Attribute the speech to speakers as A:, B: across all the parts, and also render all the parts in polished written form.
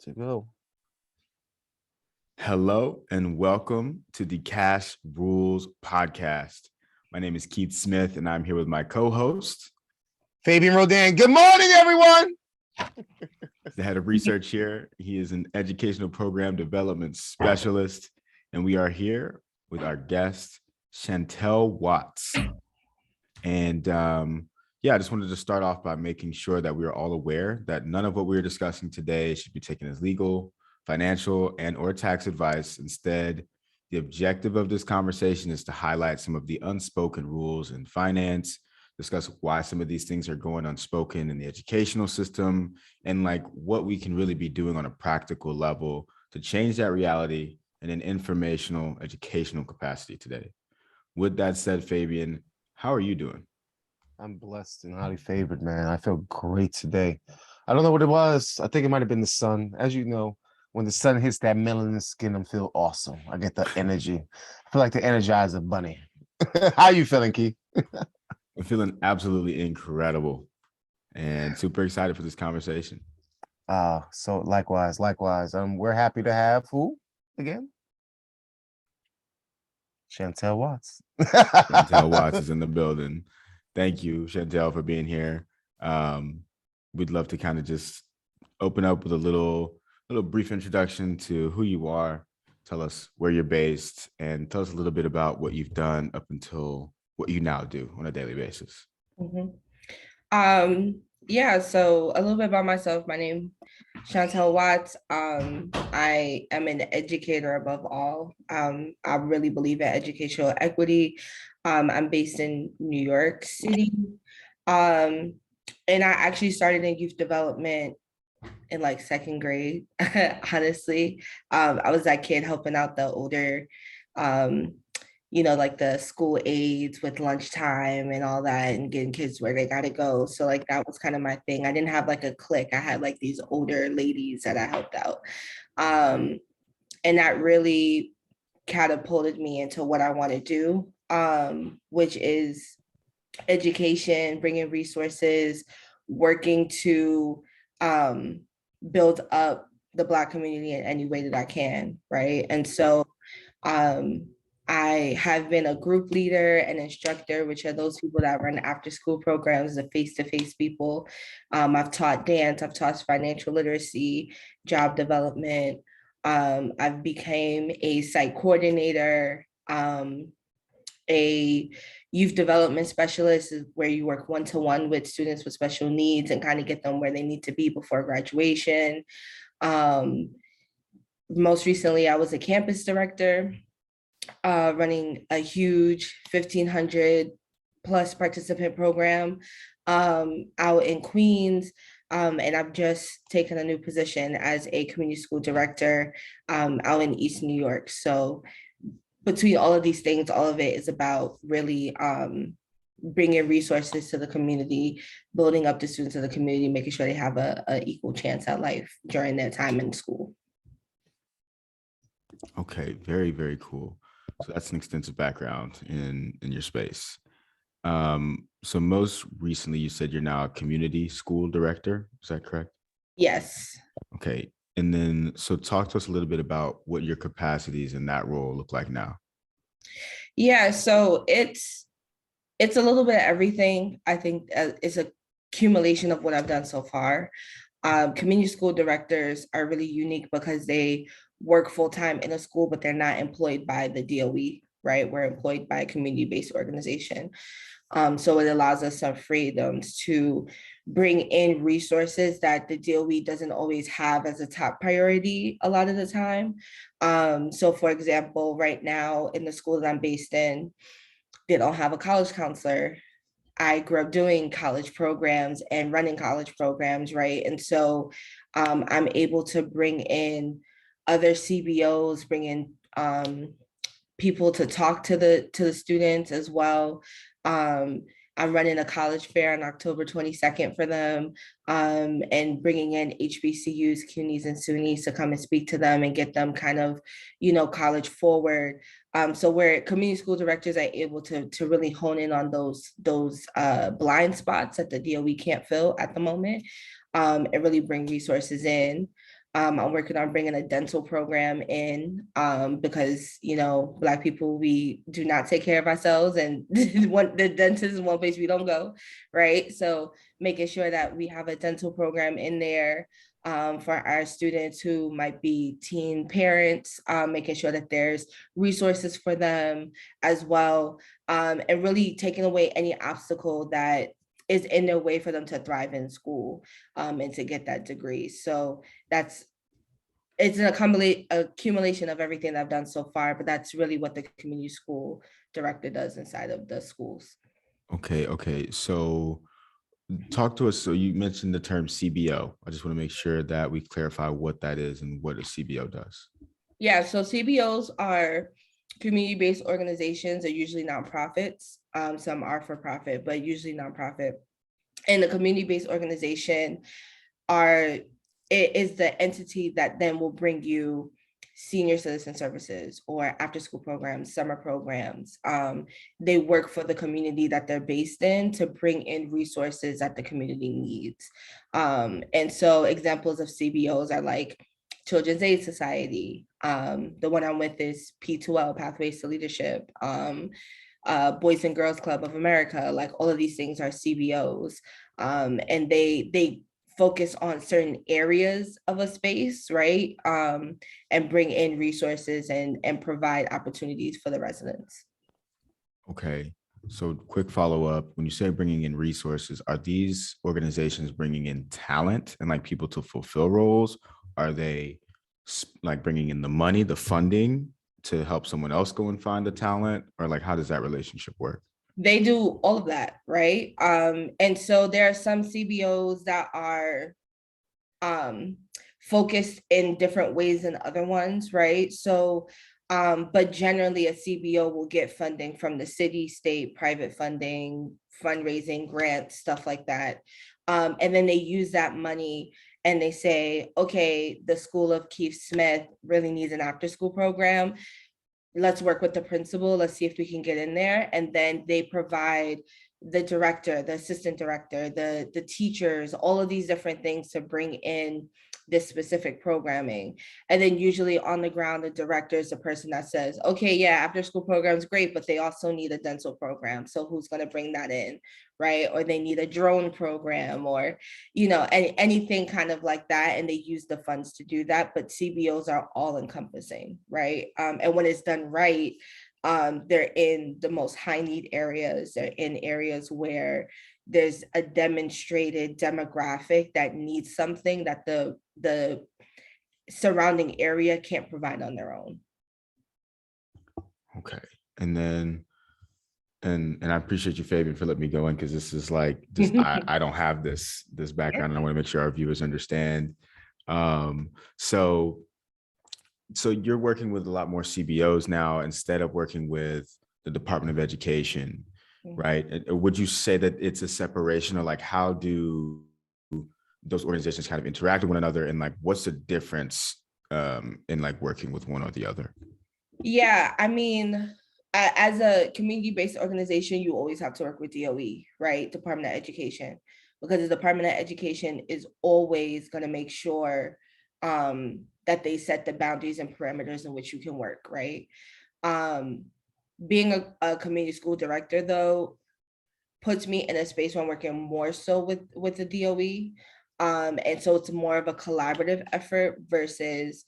A: to go.
B: Hello and welcome to the Cash Rules podcast. My name is Keith Smith and I'm here with my co-host,
A: Fabyan Roldan. Good morning, everyone.
B: the head of research here. He is an educational program development specialist, and we are here with our guest, Chantel Watts. And I just wanted to start off by making sure that we are all aware that none of what we're discussing today should be taken as legal, financial, and or tax advice. Instead, the objective of this conversation is to highlight some of the unspoken rules in finance, discuss why some of these things are going unspoken in the educational system, and like what we can really be doing on a practical level to change that reality in an informational, educational capacity today. With that said, Fabyan, how are you doing?
A: I'm blessed and highly favored, man. I feel great today. I don't know what it was. I think it might have been the sun. As you know, when the sun hits that melanin skin, I feel awesome. I get the energy. I feel like the Energizer Bunny. How are you feeling, Keith?
B: I'm feeling absolutely incredible and super excited for this conversation.
A: So likewise. We're happy to have who again? Chantel Watts.
B: Chantel Watts is in the building. Thank you, Chantel, for being here. We'd love to kind of just open up with a little brief introduction to who you are. Tell us where you're based and tell us a little bit about what you've done up until what you now do on a daily basis.
C: Mm-hmm. So a little bit about myself. My name is Chantel Watts. I am an educator above all. I really believe in educational equity. I'm based in New York City. And I actually started in youth development in like second grade, honestly. I was that kid helping out the older like the school aides with lunchtime and all that and getting kids where they got to go. So like that was kind of my thing. I didn't have like a clique. I had like these older ladies that I helped out. And that really catapulted me into what I want to do, which is education, bringing resources, working to build up the Black community in any way that I can, right? And so I have been a group leader and instructor, which are those people that run after school programs, the face-to-face people. I've taught dance, I've taught financial literacy, job development. I've became a site coordinator, a youth development specialist is where you work one-to-one with students with special needs and kind of get them where they need to be before graduation. Most recently, I was a campus director, running a huge 1,500 plus participant program out in Queens. And I've just taken a new position as a community school director out in East New York. So between all of these things, all of it is about really bringing resources to the community, building up the students of the community, making sure they have a equal chance at life during their time in school.
B: Okay, very, very cool. So that's an extensive background in your space. So most recently, you said you're now a community school director. Is that correct?
C: Yes.
B: Okay. And then, so talk to us a little bit about what your capacities in that role look like now.
C: Yeah, so it's a little bit of everything. I think it's a accumulation of what I've done so far. Community school directors are really unique because they work full-time in a school, but they're not employed by the DOE, right? We're employed by a community-based organization. So it allows us some freedoms to bring in resources that the DOE doesn't always have as a top priority a lot of the time. So for example, right now in the school that I'm based in, they don't have a college counselor. I grew up doing college programs and running college programs, right? And so I'm able to bring in other CBOs, bring in people to talk to the students as well. I'm running a college fair on October 22nd for them, and bringing in HBCUs, CUNYs, and SUNYs to come and speak to them and get them kind of, college forward. So where community school directors are able to really hone in on those blind spots that the DOE can't fill at the moment, and really bring resources in. I'm working on bringing a dental program in because, Black people, we do not take care of ourselves, and the dentist is one place we don't go, right? So making sure that we have a dental program in there for our students who might be teen parents, making sure that there's resources for them as well, and really taking away any obstacle that is in their way for them to thrive in school and to get that degree. So it's an accumulation of everything that I've done so far, but that's really what the community school director does inside of the schools.
B: Okay. So talk to us. So you mentioned the term CBO. I just want to make sure that we clarify what that is and what a CBO does.
C: Yeah, so CBOs are community-based organizations. Are usually nonprofits. Some are for profit, but usually nonprofit. And the community-based organization it is the entity that then will bring you senior citizen services or after school programs, summer programs. They work for the community that they're based in to bring in resources that the community needs. And so examples of CBOs are like Children's Aid Society. The one I'm with is P2L, Pathways to Leadership. Boys and Girls Club of America, like all of these things are CBOs. And they focus on certain areas of a space, right? And bring in resources and provide opportunities for the residents.
B: Okay. So quick follow-up. When you say bringing in resources, are these organizations bringing in talent and like people to fulfill roles? Are they like bringing in the money, the funding to help someone else go and find the talent? Or like, how does that relationship work?
C: They do all of that, right? And so there are some CBOs that are focused in different ways than other ones, right? So, but generally a CBO will get funding from the city, state, private funding, fundraising, grants, stuff like that. And then they use that money and they say, okay, the School of Keith Smith really needs an after school program. Let's work with the principal. Let's see if we can get in there. And then they provide the director, the assistant director, the teachers, all of these different things to bring in this specific programming. And then usually on the ground, the director is the person that says, okay, yeah, after school program is great, but they also need a dental program. So who's going to bring that in, right? Or they need a drone program or, anything kind of like that. And they use the funds to do that. But CBOs are all encompassing, right? And when it's done right, they're in the most high need areas. They're in areas where there's a demonstrated demographic that needs something that the surrounding area can't provide on their own.
B: Okay. And then, and I appreciate you, Fabyan, for letting me go in, because this is like, just, I don't have this background, and I want to make sure our viewers understand. So you're working with a lot more CBOs now instead of working with the Department of Education, right? Would you say that it's a separation, or like, how do those organizations kind of interact with one another, and like, what's the difference in like working with one or the other?
C: Yeah, I mean, as a community-based organization, you always have to work with DOE, right? Department of Education, because the Department of Education is always going to make sure that they set the boundaries and parameters in which you can work, right? Being a community school director, though, puts me in a space where I'm working more so with the DOE. And so it's more of a collaborative effort versus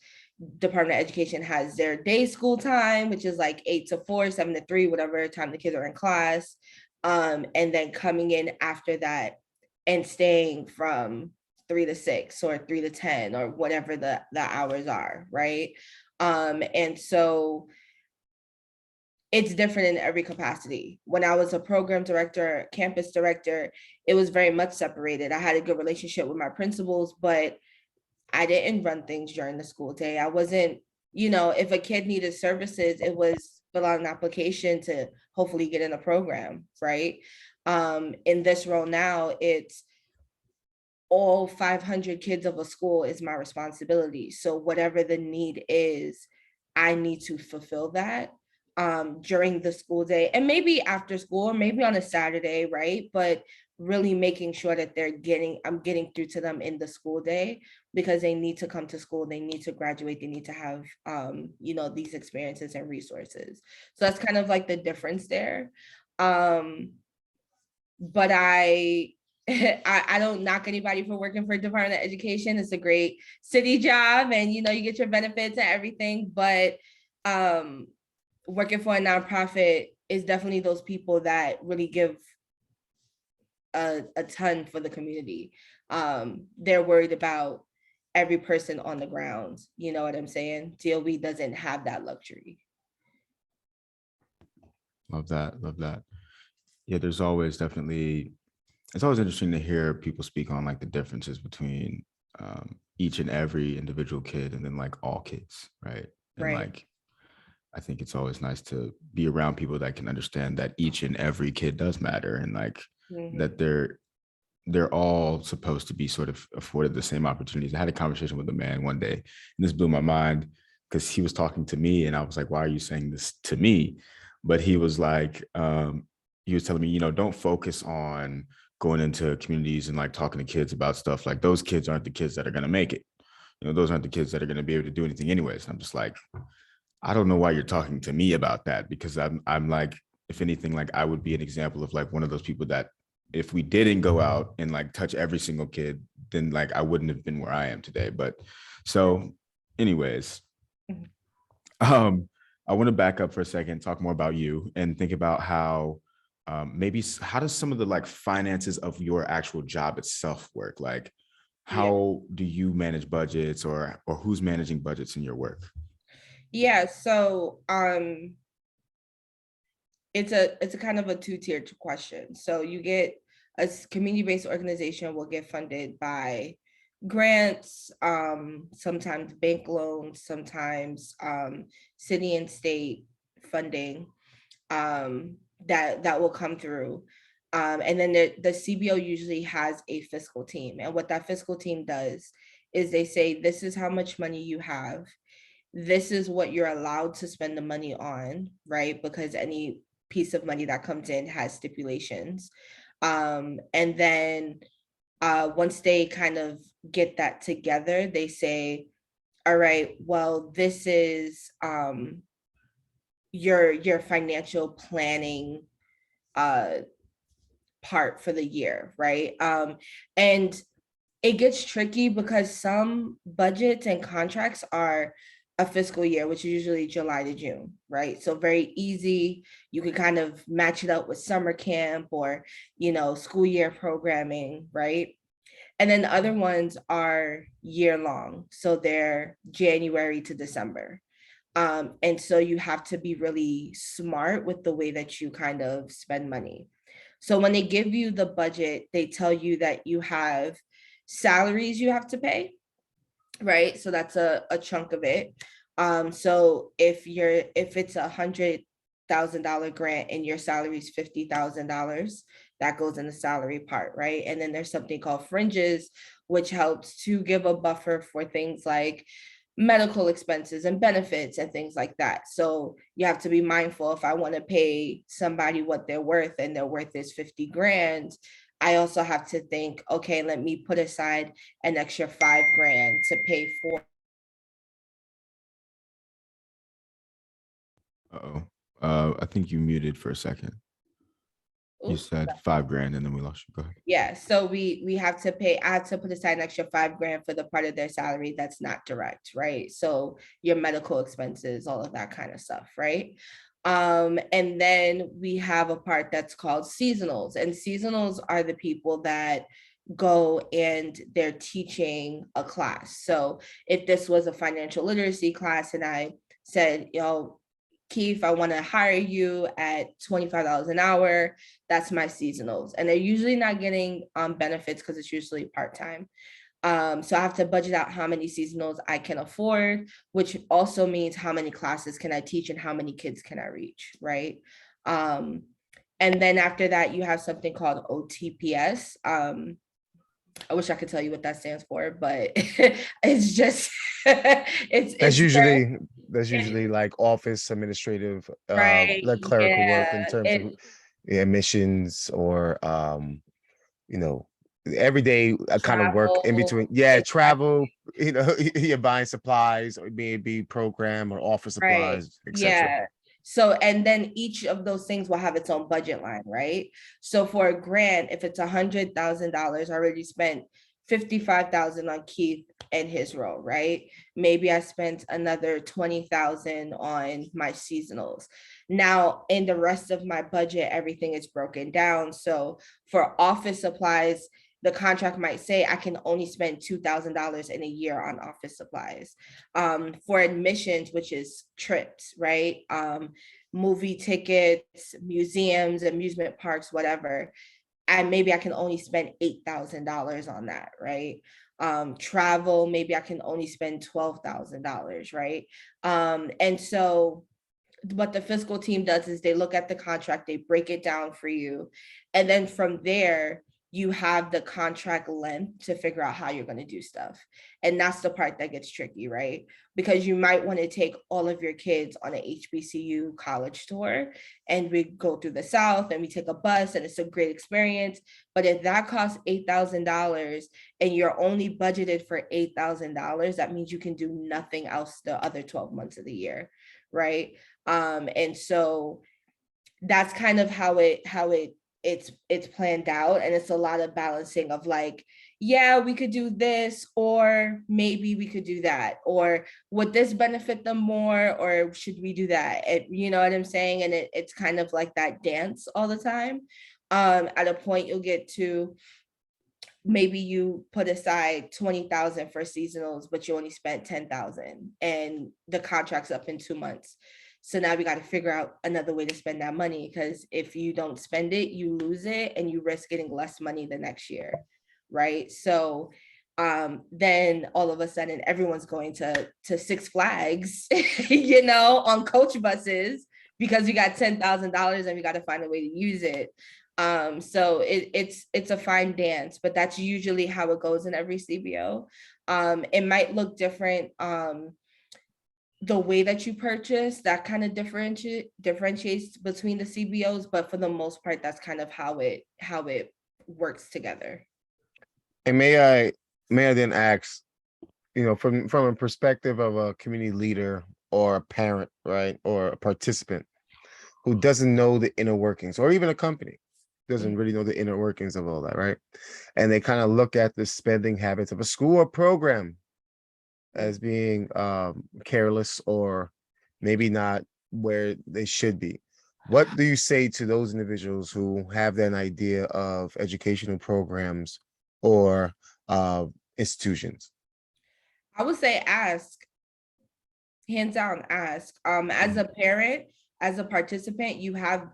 C: Department of Education has their day school time, which is like 8 to 4, 7 to 3, whatever time the kids are in class. And then coming in after that and staying from 3 to 6 or 3 to 10 or whatever the hours are, right? And so it's different in every capacity. When I was a program director, campus director, it was very much separated. I had a good relationship with my principals, but I didn't run things during the school day. I wasn't, if a kid needed services, it was fill out an application to hopefully get in a program, right? In this role now, it's all 500 kids of a school is my responsibility. So whatever the need is, I need to fulfill that during the school day, and maybe after school, or maybe on a Saturday, right? But really making sure that I'm getting through to them in the school day, because they need to come to school, they need to graduate, they need to have these experiences and resources. So that's kind of like the difference there. But I don't knock anybody for working for Department of Education. It's a great city job, and you get your benefits and everything. But working for a nonprofit is definitely those people that really give a ton for the community. They're worried about every person on the ground. You know what I'm saying? DOE doesn't have that luxury.
B: Love that. Love that. Yeah, there's always definitely, it's always interesting to hear people speak on like the differences between each and every individual kid and then like all kids, right? And
C: Right.
B: like, I think it's always nice to be around people that can understand that each and every kid does matter, and like that they're all supposed to be sort of afforded the same opportunities. I had a conversation with a man one day, and this blew my mind because he was talking to me, and I was like, "Why are you saying this to me?" But he was like, he was telling me, don't focus on going into communities and like talking to kids about stuff. Like those kids aren't the kids that are going to make it. Those aren't the kids that are going to be able to do anything anyways. And I'm just like, I don't know why you're talking to me about that, because I'm like, if anything, like I would be an example of like one of those people that if we didn't go out and like touch every single kid, then like I wouldn't have been where I am today. But so anyways, I want to back up for a second, talk more about you and think about how maybe how does some of the like finances of your actual job itself work? Like how do you manage budgets, or who's managing budgets in your work?
C: Yeah, so it's a kind of a two-tiered question. So you get a community-based organization will get funded by grants, sometimes bank loans, sometimes city and state funding that will come through. And then the CBO usually has a fiscal team. And what that fiscal team does is they say, this is how much money you have. This is what you're allowed to spend the money on, right? Because any piece of money that comes in has stipulations. And then once they kind of get that together, they say, all right, well, this is your financial planning part for the year, right? And it gets tricky because some budgets and contracts are a fiscal year, which is usually July to June, right? So very easy. You can kind of match it up with summer camp or, school year programming, right? And then the other ones are year long. So they're January to December. And so you have to be really smart with the way that you kind of spend money. So when they give you the budget, they tell you that you have salaries you have to pay, right? So that's a chunk of it. So if it's $100,000 grant and your salary is $50,000, that goes in the salary part, right? And then there's something called fringes, which helps to give a buffer for things like medical expenses and benefits and things like that. So you have to be mindful, if I want to pay somebody what they're worth and their worth is 50 grand, I also have to think, okay, let me put aside an extra 5 grand to pay for.
B: Uh-oh. I think you muted for a second. You
C: Oops.
B: said 5 grand and then we lost you. Go ahead.
C: Yeah, so we have to pay, I have to put aside an extra 5 grand for the part of their salary that's not direct, right? So your medical expenses, all of that kind of stuff, right? And then we have a part that's called seasonals, and seasonals are the people that go and they're teaching a class. So if this was a financial literacy class and I said, Keith, I want to hire you at $25 an hour, that's my seasonals. And they're usually not getting benefits because it's usually part-time. So I have to budget out how many seasonals I can afford, which also means how many classes can I teach and how many kids can I reach, right? And then after that, you have something called OTPS. I wish I could tell you what that stands for, but it's just
A: That's
C: it's
A: usually like office administrative,
C: right.
A: like clerical work in
C: Yeah.
A: terms of admissions or you know everyday kind of work in between.
C: Travel.
A: Yeah,
C: Exactly.
A: travel, you're buying supplies or maybe program or office
C: Right.
A: supplies, etc.
C: Yeah. So, and then each of those things will have its own budget line, right? So for a grant, if it's $100,000, I already spent 55,000 on Keith and his role, right? Maybe I spent another 20,000 on my seasonals. Now, in the rest of my budget, everything is broken down. So for office supplies, the contract might say I can only spend $2,000 in a year on office supplies. For admissions, which is trips, right? Movie tickets, museums, amusement parks, whatever. And maybe I can only spend $8,000 on that, right? Travel, maybe I can only spend $12,000, right? And so what the fiscal team does is they look at the contract, they break it down for you. And then from there, you have the contract length to figure out how you're going to do stuff. And that's the part that gets tricky, right? Because you might want to take all of your kids on an HBCU college tour and we go through the South and we take a bus and it's a great experience. But if that costs $8,000 and you're only budgeted for $8,000, that means you can do nothing else the other 12 months of the year, right? And so that's kind of how it's planned out. And it's a lot of balancing of like, yeah, we could do this, or maybe we could do that, or would this benefit them more, or should we do that? You know what I'm saying? And it's kind of like that dance all the time. At a point you'll get to, maybe you put aside 20,000 for seasonals, but you only spent 10,000 and the contract's up in 2 months. So now we got to figure out another way to spend that money, because if you don't spend it, you lose it and you risk getting less money the next year, right? So then all of a sudden everyone's going to Six Flags, you know, on coach buses because we got $10,000 and we got to find a way to use it. So it's a fine dance, but that's usually how it goes in every CBO. It might look different. The way that you purchase, that kind of differentiates between the CBOs, but for the most part, that's kind of how it works together.
A: And may I then ask, from a perspective of a community leader or a parent, right, or a participant who doesn't know the inner workings, or even a company doesn't really know the inner workings of all that, right? And they kind of look at the spending habits of a school or program as being careless or maybe not where they should be. What do you say to those individuals who have that idea of educational programs or institutions?
C: I would say ask, hands down, ask. As a parent, as a participant, you have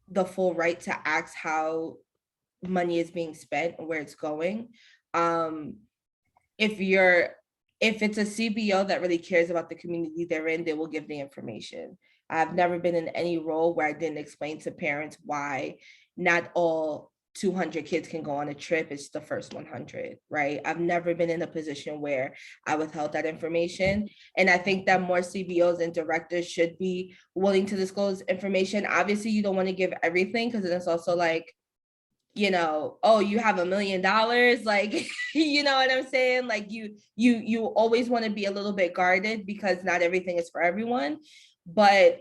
C: the full right to ask how money is being spent and where it's going. If it's a CBO that really cares about the community they're in, they will give the information. I've never been in any role where I didn't explain to parents why not all 200 kids can go on a trip. It's the first 100, right? I've never been in a position where I withheld that information. And I think that more CBOs and directors should be willing to disclose information. Obviously, you don't want to give everything, because it's also like, oh, you have $1 million, like, you know what I'm saying? Like you always want to be a little bit guarded, because not everything is for everyone. But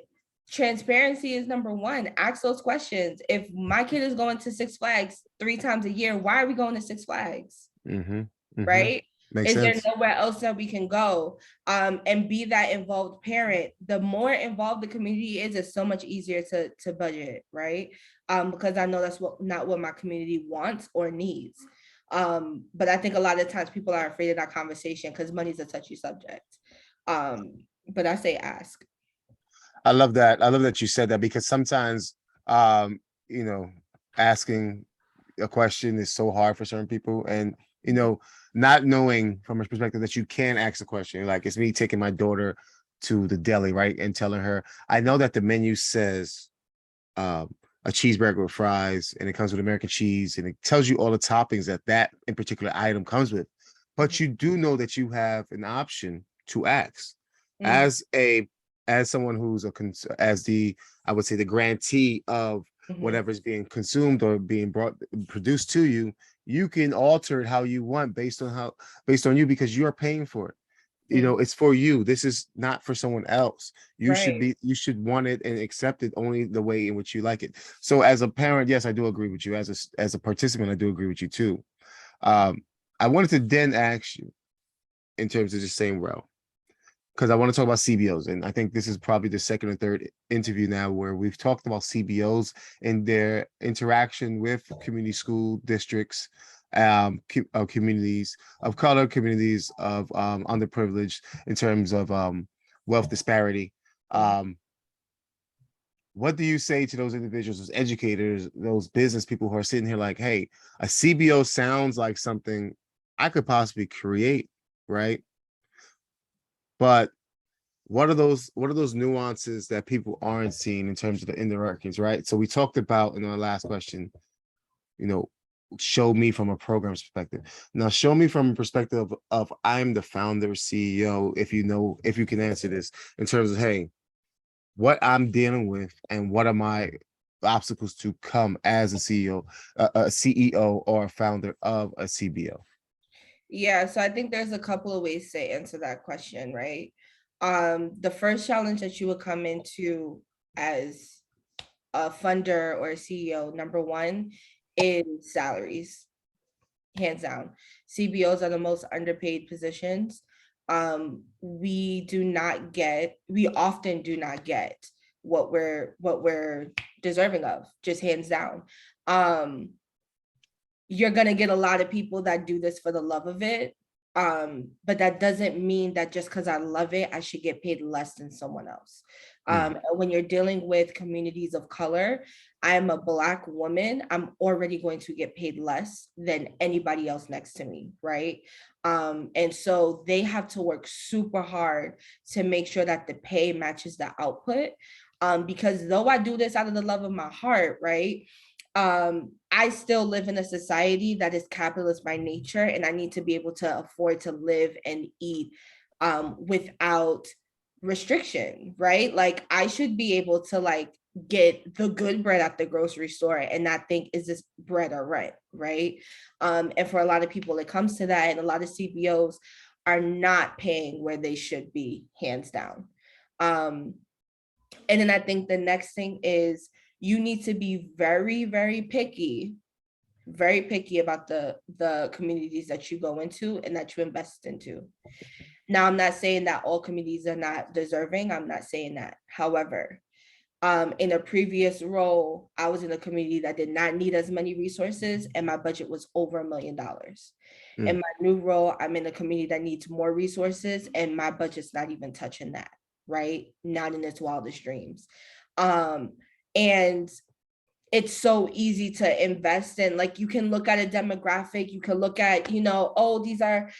C: transparency is number one. Ask those questions. If my kid is going to Six Flags 3 times a year, why are we going to Six Flags? Right?
A: Makes
C: Is
A: sense.
C: there nowhere else that we can go? And be that involved parent. The more involved the community is, it's so much easier to budget, right? Because I know that's not what my community wants or needs. But I think a lot of times people are afraid of that conversation because money's a touchy subject. But I say ask.
A: I love that. I love that you said that, because sometimes, asking a question is so hard for certain people, and not knowing from a perspective that you can ask a question. Like, it's me taking my daughter to the deli, right, and telling her, I know that the menu says a cheeseburger with fries, and it comes with American cheese, and it tells you all the toppings that in particular item comes with, but you do know that you have an option to ask as someone who's I would say the grantee of whatever is being consumed or being produced to you. you can alter it how you want based on you, because you're paying for it. You know, it's for you. This is not for someone else. You should want it and accept it only the way in which you like it. So as a parent, yes, I do agree with you. As a participant, I do agree with you too. I wanted to then ask you in terms of the same route, because I want to talk about CBOs. And I think this is probably the second or third interview now where we've talked about CBOs and their interaction with community school districts, communities of color, communities of underprivileged in terms of wealth disparity. What do you say to those individuals, those educators, those business people who are sitting here like, hey, a CBO sounds like something I could possibly create, right? But what are those nuances that people aren't seeing in terms of the interactions, right? So we talked about in our last question, you know, show me from a program's perspective. Now show me from a perspective of I'm the founder, CEO, if you can answer this in terms of, hey, what I'm dealing with and what are my obstacles to come as a CEO, a CEO or a founder of a CBO.
C: Yeah, so I think there's a couple of ways to answer that question, right? The first challenge that you would come into as a funder or a CEO, number one, is salaries, hands down. CBOs are the most underpaid positions. We often do not get what we're deserving of, just hands down. You're going to get a lot of people that do this for the love of it. But that doesn't mean that just because I love it, I should get paid less than someone else. When you're dealing with communities of color, I'm a Black woman, I'm already going to get paid less than anybody else next to me, right? And so they have to work super hard to make sure that the pay matches the output. Because though I do this out of the love of my heart, right? I still live in a society that is capitalist by nature, and I need to be able to afford to live and eat without restriction, right? Like I should be able to like get the good bread at the grocery store and not think, is this bread or rent, right? And for a lot of people, it comes to that, and a lot of CBOs are not paying where they should be, hands down. And then I think the next thing is you need to be very, very picky about the communities that you go into and that you invest into. Now, I'm not saying that all communities are not deserving. I'm not saying that. However, in a previous role, I was in a community that did not need as many resources, and my budget was over $1 million. In my new role, I'm in a community that needs more resources, and my budget's not even touching that, right? Not in its wildest dreams. And it's so easy to invest in, like you can look at a demographic, you can look at, oh, these are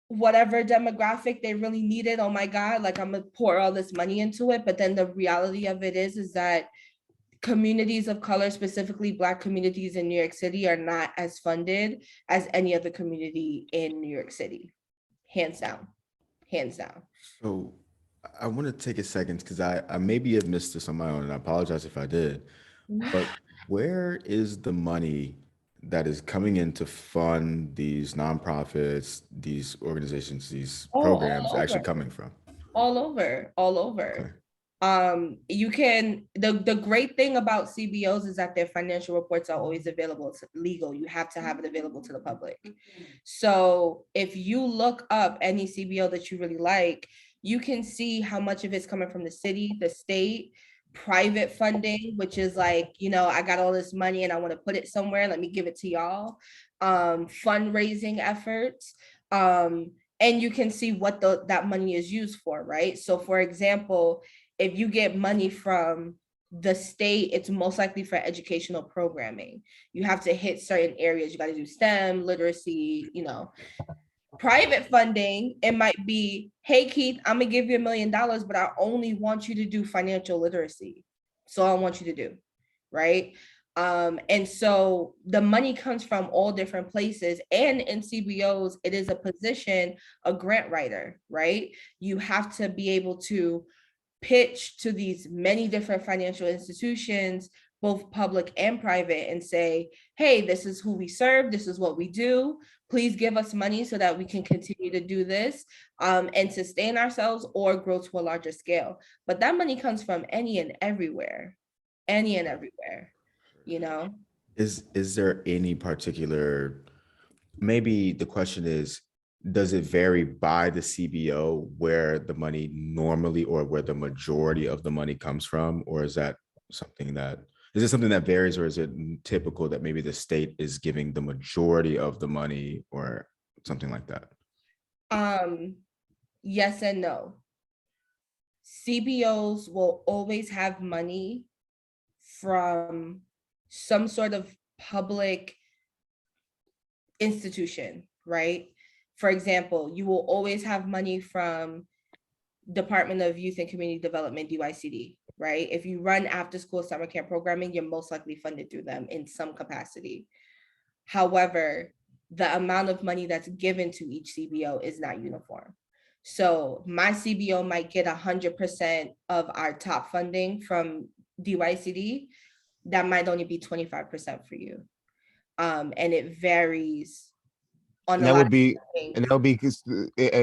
C: whatever demographic they really needed. Oh my God, like I'm gonna pour all this money into it. But then the reality of it is that communities of color, specifically Black communities in New York City, are not as funded as any other community in New York City. Hands down, hands down.
B: So I want to take a second because I maybe have missed this on my own, and I apologize if I did. But where is the money that is coming in to fund these nonprofits, these organizations, these programs actually coming from?
C: All over.
B: Okay.
C: The great thing about CBOs is that their financial reports are always available. It's legal. You have to have it available to the public. So if you look up any CBO that you really like, you can see how much of it's coming from the city, the state, private funding, which is like, I got all this money and I want to put it somewhere. Let me give it to y'all. Fundraising efforts. And you can see what that money is used for, right? So for example, if you get money from the state, it's most likely for educational programming. You have to hit certain areas. You got to do STEM, literacy, Private funding, it might be, hey, Keith, I'm gonna give you $1 million, but I only want you to do financial literacy. So I want you to do, right? And so the money comes from all different places. And in CBOs, it is a position, a grant writer, right? You have to be able to pitch to these many different financial institutions, both public and private, and say, hey, this is who we serve, this is what we do. Please give us money so that we can continue to do this and sustain ourselves or grow to a larger scale. But that money comes from any and everywhere, you know?
B: Is there any particular, maybe the question is, does it vary by the CBO where the money normally or where the majority of the money comes from? Or is that something that, is it something that varies, or is it typical that maybe the state is giving the majority of the money or something like that?
C: Yes and no. CBOs will always have money from some sort of public institution, right? For example, you will always have money from Department of Youth and Community Development, DYCD, right? If you run after school summer camp programming, you're most likely funded through them in some capacity. However, the amount of money that's given to each CBO is not uniform. So my CBO might get 100% of our top funding from DYCD. That might only be 25% for you. And it varies on
A: And
C: a
A: that
C: lot
A: would
C: of
A: be,
C: things.
A: and that would be because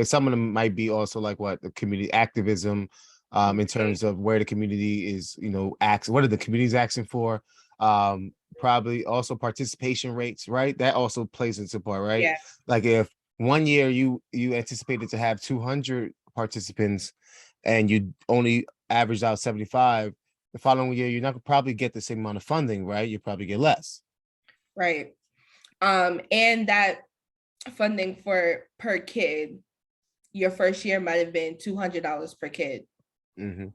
A: some of them might be also like what the community activism, in terms of where the community is, what are the communities asking for? Probably also participation rates, right? That also plays into part, right?
C: Yeah.
A: Like if one year you anticipated to have 200 participants and you only averaged out 75, the following year you're not gonna probably get the same amount of funding, right? You probably get less.
C: Right. And that funding for per kid, your first year might have been $200 per kid.
A: Mm-hmm.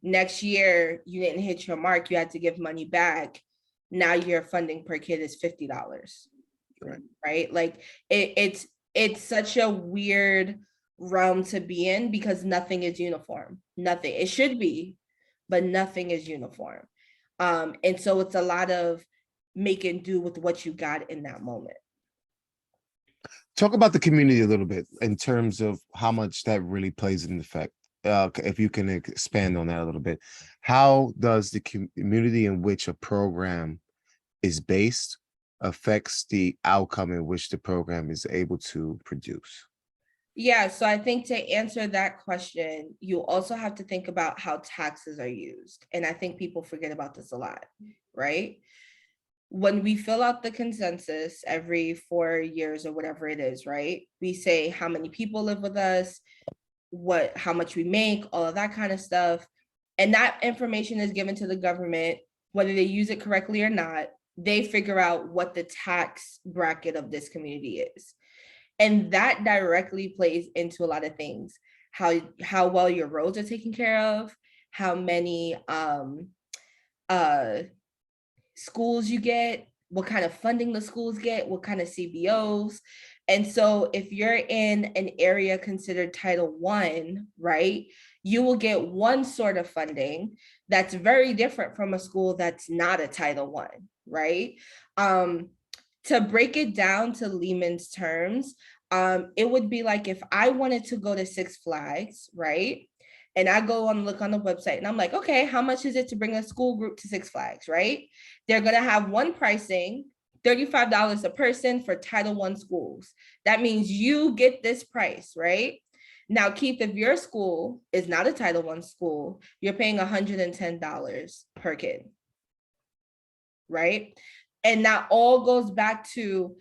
C: Next year, you didn't hit your mark, you had to give money back. Now your funding per kid is $50. Right? Like it's such a weird realm to be in because nothing is uniform. Nothing. It should be, but nothing is uniform. And so it's a lot of make and do with what you got in that moment.
A: Talk about the community a little bit in terms of how much that really plays an effect. If you can expand on that a little bit, how does the community in which a program is based affects the outcome in which the program is able to produce?
C: Yeah, so I think to answer that question, you also have to think about how taxes are used. And I think people forget about this a lot, right? When we fill out the consensus every 4 years or whatever it is, right? We say how many people live with us, how much we make, all of that kind of stuff. And that information is given to the government, whether they use it correctly or not. They figure out what the tax bracket of this community is. And that directly plays into a lot of things. How well your roads are taken care of, how many schools you get, what kind of funding the schools get, what kind of CBOs. And so if you're in an area considered Title I, right, you will get one sort of funding that's very different from a school that's not a Title I, right? To break it down to layman's terms, it would be like if I wanted to go to Six Flags, right? And I go and look on the website and I'm like, okay, how much is it to bring a school group to Six Flags, right? They're gonna have one pricing, $35 a person for Title I schools. That means you get this price, right? Now, Keith, if your school is not a Title I school, you're paying $110 per kid, right? And that all goes back to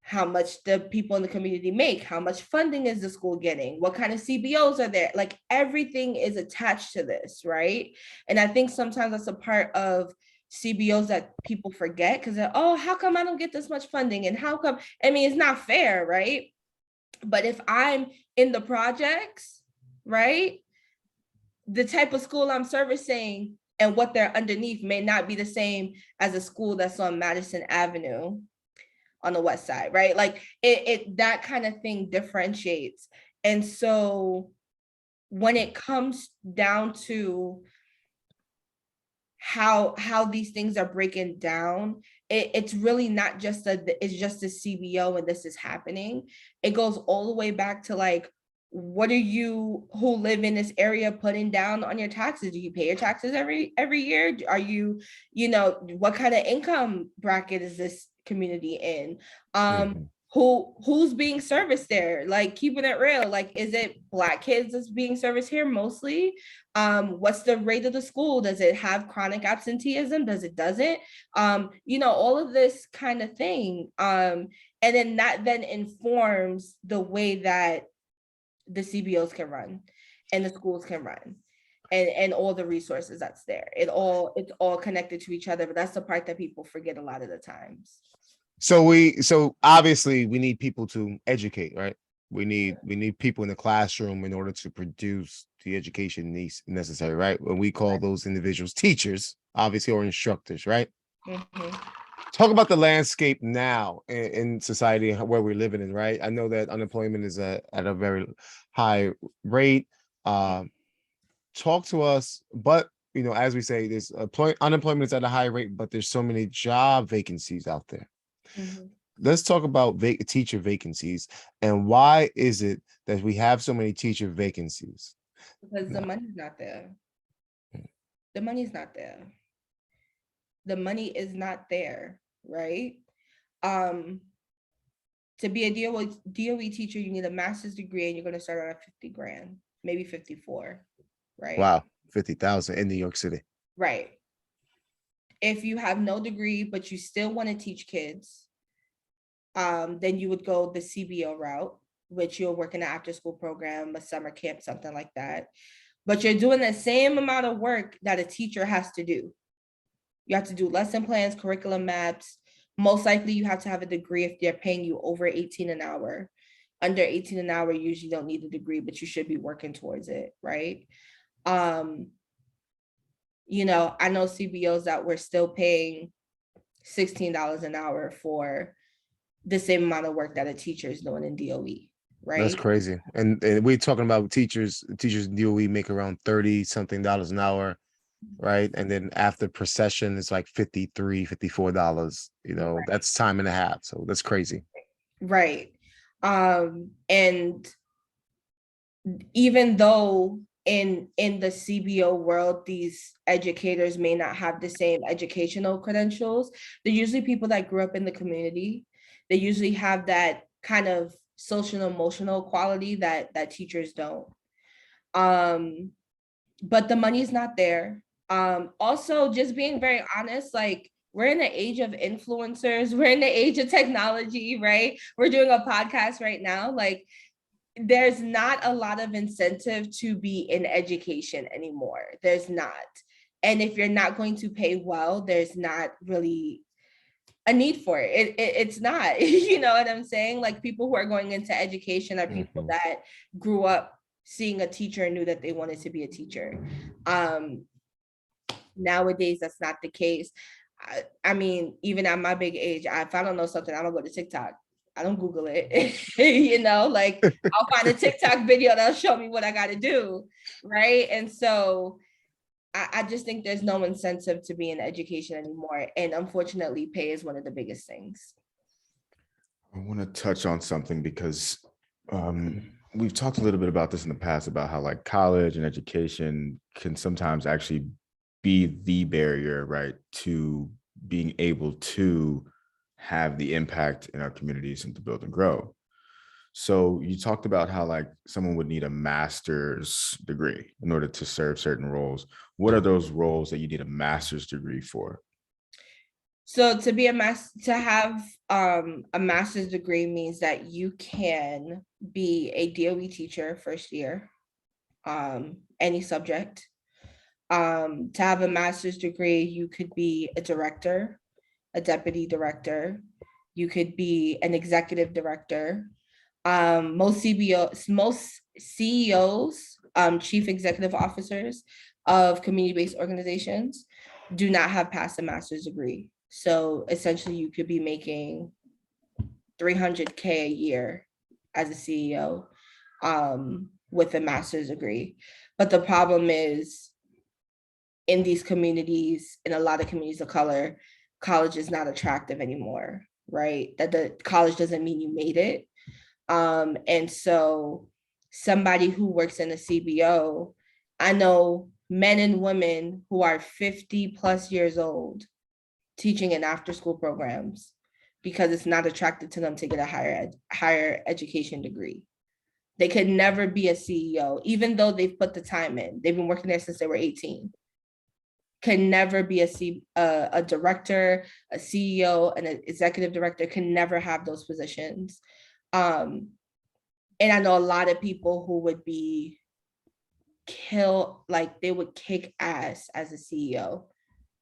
C: how much the people in the community make, how much funding is the school getting, what kind of CBOs are there, like everything is attached to this, right? And I think sometimes that's a part of CBOs that people forget because they're, oh, how come I don't get this much funding? And how come, I mean, it's not fair, right? But if I'm in the projects, right, the type of school I'm servicing and what they're underneath may not be the same as a school that's on Madison Avenue on the west side, right? Like it that kind of thing differentiates. And so when it comes down to how these things are breaking down, it's really not just it's just a CBO and this is happening. It goes all the way back to like, what are you who live in this area putting down on your taxes? Do you pay your taxes every year? Are you, what kind of income bracket is this community in?
A: Mhm.
C: Who's being serviced there? Like, keeping it real, like, is it Black kids that's being serviced here mostly? What's the rate of the school? Does it have chronic absenteeism? Does it doesn't? All of this kind of thing. And then that then informs the way that the CBOs can run and the schools can run, and all the resources that's there. It's all connected to each other, but that's the part that people forget a lot of the times.
A: So obviously we need people to educate, right? We need people in the classroom in order to produce the education needs necessary, right? When we call those individuals teachers, obviously, or instructors, right?
C: Mhm.
A: Talk about the landscape now in society where we're living in, right? I know that unemployment is at a very high rate. Talk to us, but as we say, there's unemployment is at a high rate, but there's so many job vacancies out there.
C: Mhm.
A: Let's talk about teacher vacancies, and why is it that we have so many teacher vacancies?
C: Because the money's not there. The money's not there. The money is not there, right? Um, to be a DOE teacher, you need a master's degree, and you're going to start out at 50 grand, maybe 54, right?
A: Wow, 50,000 in New York City.
C: Right. If you have no degree, but you still want to teach kids, then you would go the CBO route, which you'll work in an after school program, a summer camp, something like that. But you're doing the same amount of work that a teacher has to do. You have to do lesson plans, curriculum maps. Most likely you have to have a degree if they're paying you over 18 an hour. Under 18 an hour, you usually don't need a degree, but you should be working towards it, right? I know CBOs that we're still paying $16 an hour for the same amount of work that a teacher is doing in DOE, right?
A: That's crazy. And we're talking about teachers in DOE make around 30 something dollars an hour, right? And then after procession, it's like $53, $54. That's time and a half. So that's crazy.
C: Right. And even though in the CBO world, these educators may not have the same educational credentials, they're usually people that grew up in the community. They usually have that kind of social and emotional quality that teachers don't. But the money's not there. Also, just being very honest, like, we're in the age of influencers, we're in the age of technology, right? We're doing a podcast right now. Like, there's not a lot of incentive to be in education anymore. There's not. And if you're not going to pay well, there's not really a need for it. It's not, you know what I'm saying? Like, people who are going into education are people that grew up seeing a teacher and knew that they wanted to be a teacher. Nowadays, that's not the case. I mean, even at my big age, if I don't know something, I'm gonna go to TikTok. I don't Google it. Like, I'll find a TikTok video that'll show me what I got to do, right? And so I just think there's no incentive to be in education anymore. And unfortunately, pay is one of the biggest things.
B: I want to touch on something because we've talked a little bit about this in the past, about how like college and education can sometimes actually be the barrier, right, to being able to have the impact in our communities and to build and grow. So you talked about how like someone would need a master's degree in order to serve certain roles. What are those roles that you need a master's degree for?
C: So to have a master's degree means that you can be a DOE teacher first year, any subject. To have a master's degree, you could be a director, a deputy director, you could be an executive director. Most CEOs, chief executive officers of community-based organizations, do not have passed a master's degree. So essentially, you could be making $300K a year as a CEO with a master's degree. But the problem is, in these communities, in a lot of communities of color, college is not attractive anymore, right? That the college doesn't mean you made it. And so somebody who works in a CBO. I know men and women who are 50 plus years old teaching in after school programs because it's not attractive to them to get a higher education degree. They could never be a CEO, even though they've put the time in. They've been working there since they were 18. Can never be a director, a CEO, and an executive director can never have those positions. And I know a lot of people who would be like they would kick ass as a CEO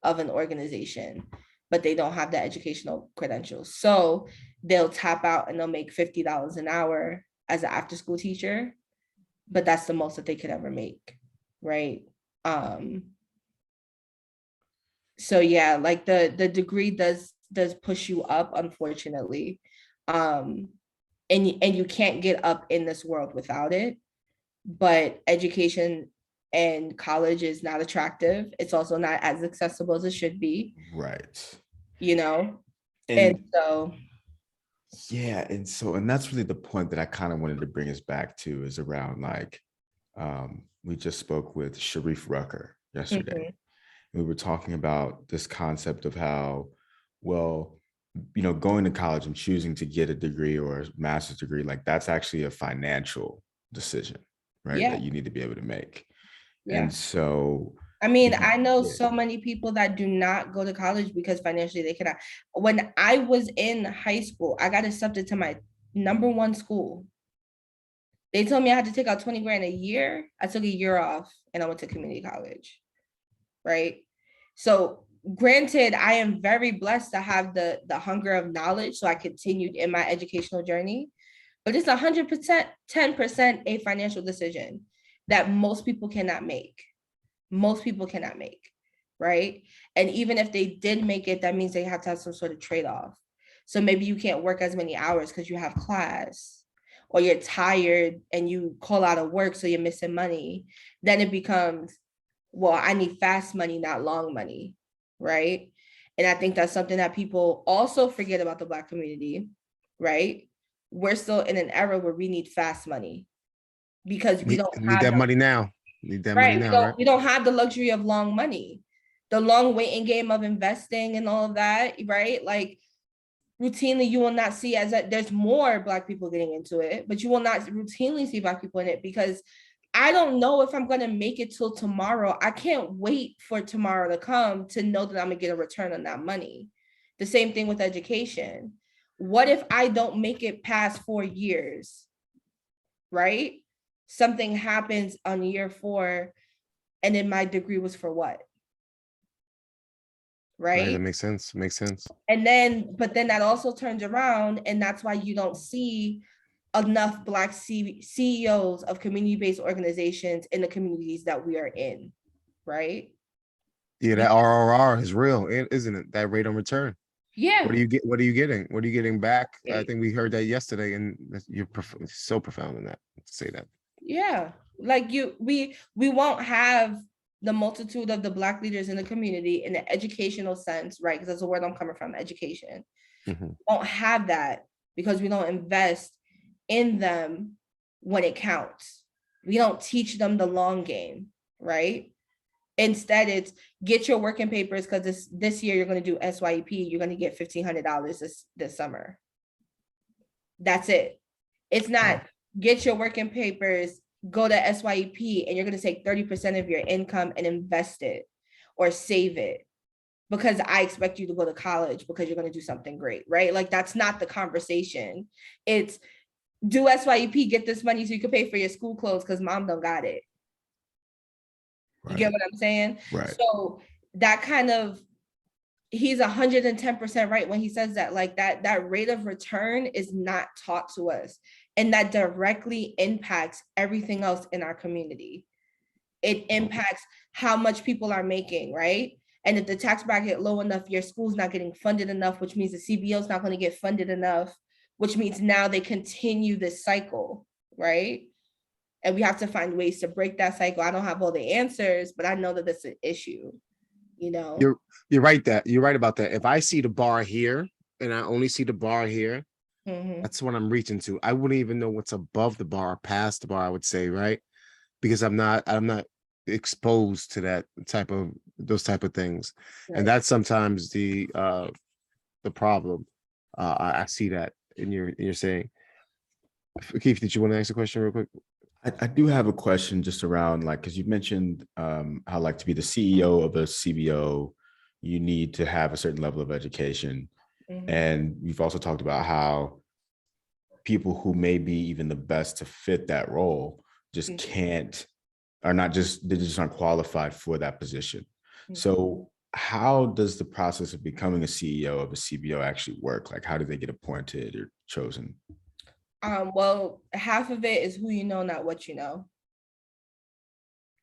C: of an organization, but they don't have the educational credentials. So they'll tap out and they'll make $50 an hour as an after school teacher, but that's the most that they could ever make, right? So yeah, like the degree does push you up, unfortunately. And you can't get up in this world without it. But education and college is not attractive. It's also not as accessible as it should be.
B: Right.
C: You know?
B: And
C: so
B: yeah, and that's really the point that I kind of wanted to bring us back to, is around like we just spoke with Sharif Rucker yesterday. We were talking about this concept of how, well, going to college and choosing to get a degree or a master's degree, like that's actually a financial decision, right? That you need to be able to make. And so,
C: I mean, I know so many people that do not go to college because financially they cannot. When I was in high school, I got accepted to my #1 school. They told me I had to take out 20 grand a year. I took a year off and I went to community college. Right. So granted, I am very blessed to have the hunger of knowledge. So I continued in my educational journey, but it's 100%, 10% a financial decision that most people cannot make. Most people cannot make. Right. And even if they did make it, that means they have to have some sort of trade-off. So maybe you can't work as many hours because you have class, or you're tired and you call out of work, so you're missing money. Then it becomes, well, I need fast money, not long money, right? And I think that's something that people also forget about the Black community, right? We're still in an era where we need fast money because we don't
A: need that money now. Need that money now, right?
C: We don't have the luxury of long money, the long waiting game of investing and all of that, right? Like routinely, you will not see there's more Black people getting into it, but you will not routinely see Black people in it because I don't know if I'm going to make it till tomorrow. I can't wait for tomorrow to come to know that I'm going to get a return on that money. The same thing with education. What if I don't make it past 4 years, right? Something happens on year 4 and then my degree was for what? Right?
A: That makes sense. Makes sense.
C: And then, but then that also turns around, and that's why you don't see enough Black CEOs of community-based organizations in the communities that we are in, right?
A: Yeah, that RRR is real, isn't it? That rate of return.
C: Yeah.
A: What are you getting? What are you getting back? I think we heard that yesterday, and you're so profound in that to say that.
C: Yeah, like we won't have the multitude of the Black leaders in the community in the educational sense, right? Because that's the word I'm coming from, education. Won't have that because we don't invest in them when it counts. We don't teach them the long game, right? Instead, it's get your working papers because this year you're going to do SYEP. You're going to get $1,500 this summer. That's it. It's not get your working papers, go to SYEP, and you're going to take 30% of your income and invest it or save it because I expect you to go to college because you're going to do something great, right? Like that's not the conversation. It's do SYEP, get this money so you can pay for your school clothes because mom don't got it. You get what I'm saying?
B: Right.
C: So that kind of, he's 110% right when he says that, like that rate of return is not taught to us. And that directly impacts everything else in our community. It impacts how much people are making, right? And if the tax bracket low enough, your school's not getting funded enough, which means the CBO is not going to get funded enough, which means now they continue this cycle, right? And we have to find ways to break that cycle. I don't have all the answers, but I know that that's an issue, you know?
A: You're right about that. If I see the bar here and I only see the bar here,
C: Mhm.
A: That's what I'm reaching to. I wouldn't even know what's above the bar, past the bar, I would say, right? Because I'm not exposed to those type of things.
C: Right.
A: And that's sometimes the problem. I see that in your saying. Keith, did you want to ask a question real quick?
B: I do have a question just around like, because you mentioned how like to be the CEO of a CBO, you need to have a certain level of education.
C: Mhm.
B: And you've also talked about how people who may be even the best to fit that role just can't, are not just, they just aren't qualified for that position.
C: Mhm.
B: So how does the process of becoming a CEO of a CBO actually work? Like, how do they get appointed or chosen?
C: Well, half of it is who you know, not what you know.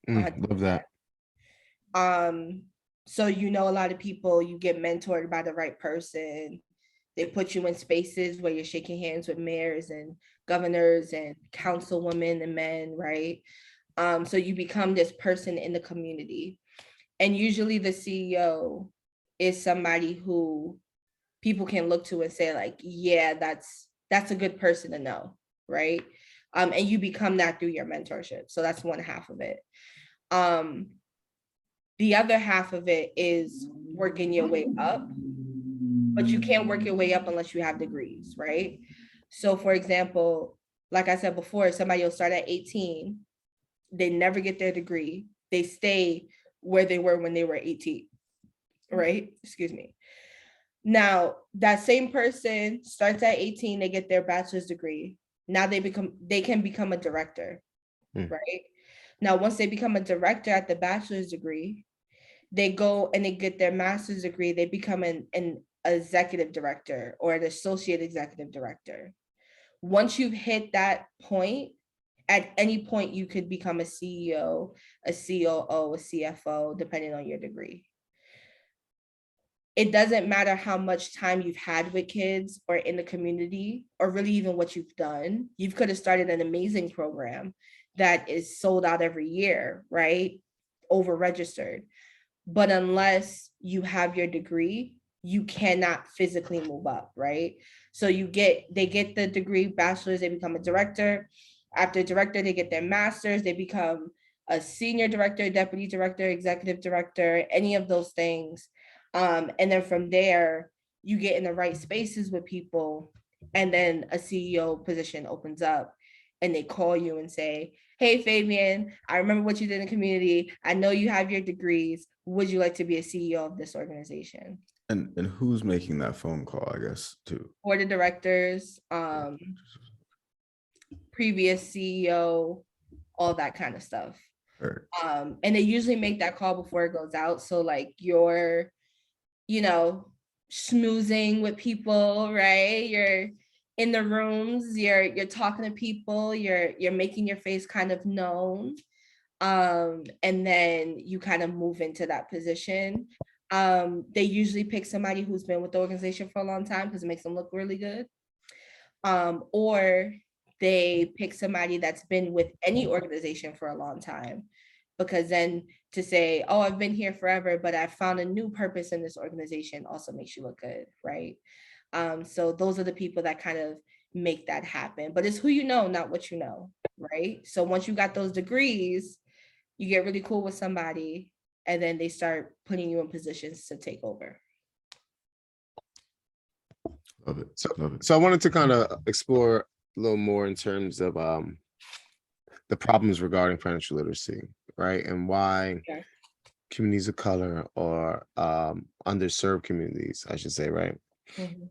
A: Love that.
C: So you know a lot of people, you get mentored by the right person. They put you in spaces where you're shaking hands with mayors and governors and councilwomen and men, right? So you become this person in the community. And usually the CEO is somebody who people can look to and say, like, yeah, that's a good person to know, right? And you become that through your mentorship. So that's one half of it. The other half of it is working your way up, but you can't work your way up unless you have degrees, right? So for example, like I said before, somebody will start at 18, they never get their degree, they stay where they were when they were 18, right? Excuse me. Now, that same person starts at 18, they get their bachelor's degree. Now they can become a director, right? Now, once they become a director at the bachelor's degree, they go and they get their master's degree, they become an executive director or an associate executive director. Once you've hit that point, at any point you could become a CEO, a COO, a CFO, depending on your degree. It doesn't matter how much time you've had with kids or in the community, or really even what you've done. You could have started an amazing program that is sold out every year, right? Over registered. But unless you have your degree, you cannot physically move up, right? So they get the degree, bachelor's, they become a director. After director, they get their master's, they become a senior director, deputy director, executive director, any of those things. And then from there, you get in the right spaces with people, and then a CEO position opens up and they call you and say, hey, Fabyan, I remember what you did in the community. I know you have your degrees. Would you like to be a CEO of this organization?
B: And who's making that phone call, I guess, too?
C: Board of directors, previous CEO, all that kind of stuff.
B: Or,
C: And they usually make that call before it goes out. So like you're, schmoozing with people, right? You're in the rooms, you're talking to people, you're making your face kind of known. And then you kind of move into that position. They usually pick somebody who's been with the organization for a long time because it makes them look really good. Or they pick somebody that's been with any organization for a long time, because then to say, oh, I've been here forever, but I found a new purpose in this organization also makes you look good, right? So those are the people that kind of make that happen. But it's who you know, not what you know, right? So once you got those degrees, you get really cool with somebody, and then they start putting you in positions to take over.
B: love it.
A: So,
B: Love it.
A: so I wanted to kind of explore a little more in terms of the problems regarding financial literacy, right? And why
C: Yeah.
A: communities of color or underserved communities, I should say, right,
C: Mhm.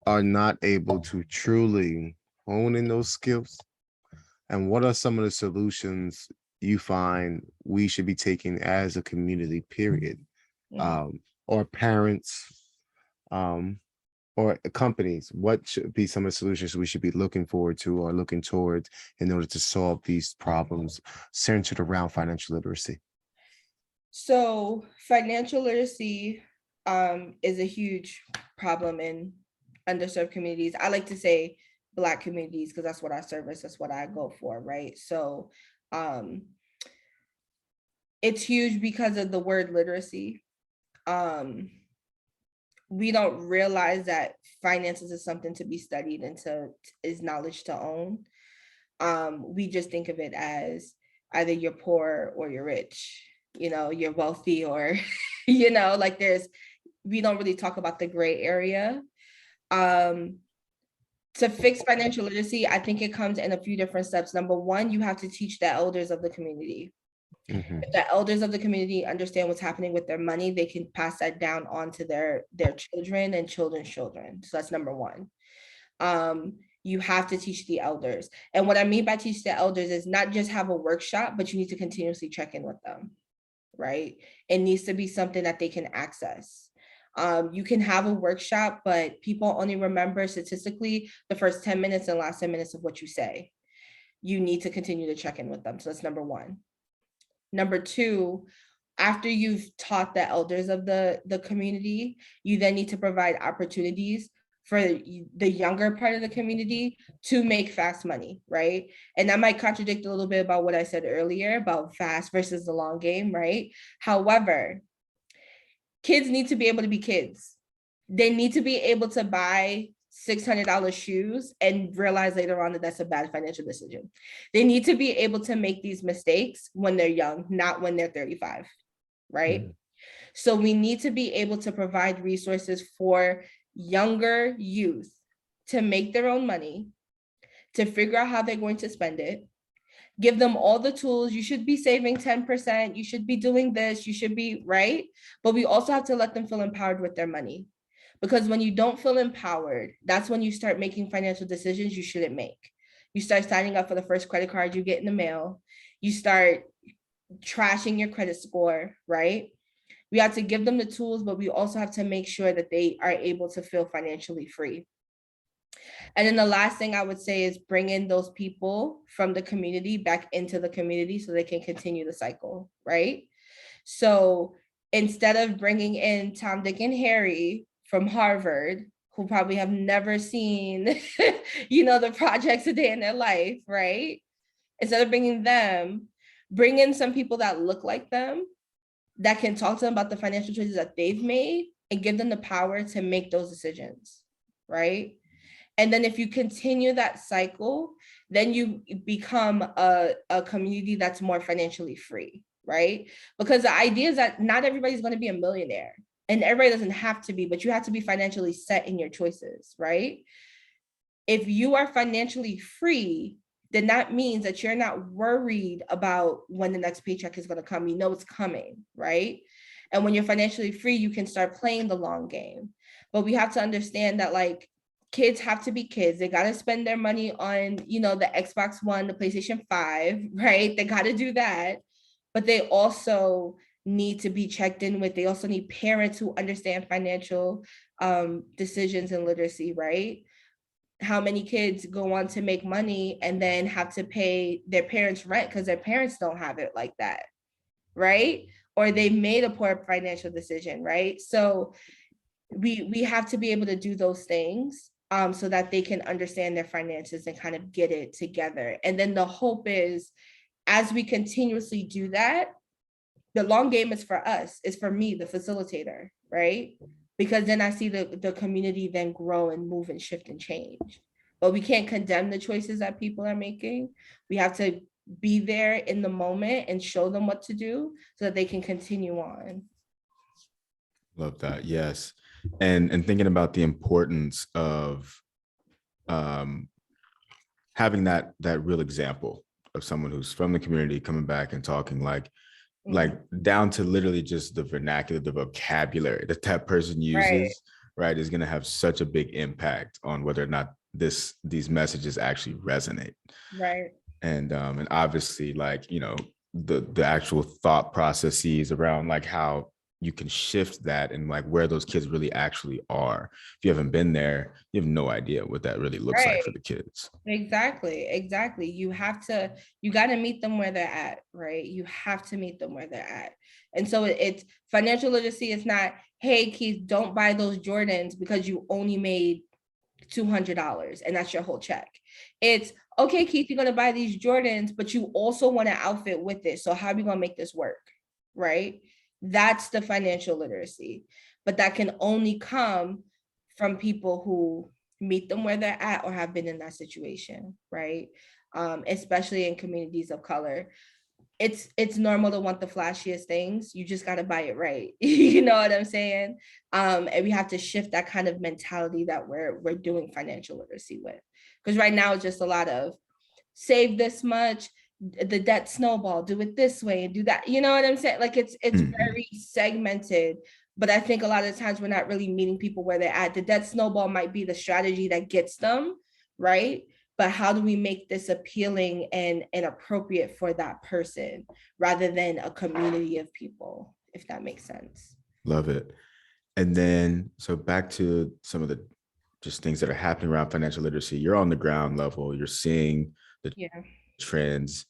A: are not able to truly hone in those skills. And what are some of the solutions you find we should be taking as a community, period? Or parents, or companies, what should be some of the solutions we should be looking forward to or looking towards in order to solve these problems centered around financial literacy?
C: So financial literacy is a huge problem in underserved communities. I like to say Black communities because that's what I service, that's what I go for, right? So it's huge because of the word literacy. we don't realize that finances is something to be studied and is knowledge to own. We just think of it as either you're poor or you're rich, you're wealthy or, like we don't really talk about the gray area. To fix financial literacy, I think it comes in a few different steps. Number one, you have to teach the elders of the community.
A: Mhm.
C: If the elders of the community understand what's happening with their money, they can pass that down on to their children and children's children. So that's number one. You have to teach the elders. And what I mean by teach the elders is not just have a workshop, but you need to continuously check in with them, right? It needs to be something that they can access. You can have a workshop, but people only remember statistically the first 10 minutes and last 10 minutes of what you say. You need to continue to check in with them. So that's number one. Number two, after you've taught the elders of the community, you then need to provide opportunities for the younger part of the community to make fast money, right? And that might contradict a little bit about what I said earlier about fast versus the long game, right? However, kids need to be able to be kids. They need to be able to buy $600 shoes and realize later on that that's a bad financial decision. They need to be able to make these mistakes when they're young, not when they're 35, right? Mm-hmm. So we need to be able to provide resources for younger youth to make their own money, to figure out how they're going to spend it, give them all the tools. You should be saving 10%. You should be doing this. You should be, right? But we also have to let them feel empowered with their money. Because when you don't feel empowered, that's when you start making financial decisions you shouldn't make. You start signing up for the first credit card you get in the mail. You start trashing your credit score, right? We have to give them the tools, but we also have to make sure that they are able to feel financially free. And then the last thing I would say is bring in those people from the community back into the community so they can continue the cycle, right? So instead of bringing in Tom, Dick, and Harry from Harvard, who probably have never seen, the projects a day in their life, right? Instead of bringing them, bring in some people that look like them, that can talk to them about the financial choices that they've made and give them the power to make those decisions, right? And then if you continue that cycle, then you become a community that's more financially free, right? Because the idea is that not everybody's going to be a millionaire, and everybody doesn't have to be, but you have to be financially set in your choices, right? If you are financially free, then that means that you're not worried about when the next paycheck is going to come. You know it's coming, right? And when you're financially free, you can start playing the long game. But we have to understand that, like, kids have to be kids. They got to spend their money on, the Xbox One, the PlayStation 5, right? They got to do that. But they also need to be checked in with. They also need parents who understand financial decisions and literacy, right? How many kids go on to make money and then have to pay their parents rent because their parents don't have it like that, right? Or they made a poor financial decision, right? So we have to be able to do those things so that they can understand their finances and kind of get it together. And then the hope is, as we continuously do that, the long game is for us, is for me, the facilitator, right? Because then I see the community then grow and move and shift and change. But we can't condemn the choices that people are making. We have to be there in the moment and show them what to do so that they can continue on.
B: Love that. Yes. And thinking about the importance of having that real example of someone who's from the community coming back and talking like down to literally just the vernacular, the vocabulary that person uses, right, is going to have such a big impact on whether or not these messages actually resonate.
C: Right.
B: And obviously, like, the actual thought processes around like how you can shift that and like where those kids really actually are. If you haven't been there, you have no idea what that really looks like for the kids.
C: Exactly. You got to meet them where they're at, right? You have to meet them where they're at. And so it's financial literacy. It's not, hey, Keith, don't buy those Jordans because you only made $200 and that's your whole check. It's, okay, Keith, you're going to buy these Jordans, but you also want an outfit with it. So how are we going to make this work, right? That's the financial literacy. but that can only come from people who meet them where they're at or have been in that situation, right? Especially in communities of color. It's normal to want the flashiest things. You just got to buy it right. You know what I'm saying? And we have to shift that kind of mentality that we're doing financial literacy with. Because right now it's just a lot of save this much, the debt snowball, do it this way and do that. You know what I'm saying? Like it's very segmented. But I think a lot of times we're not really meeting people where they're at. The debt snowball might be the strategy that gets them, right? But how do we make this appealing and appropriate for that person rather than a community of people, if that makes sense?
B: Love it. And then, so back to some of the just things that are happening around financial literacy. You're on the ground level, you're seeing the trends.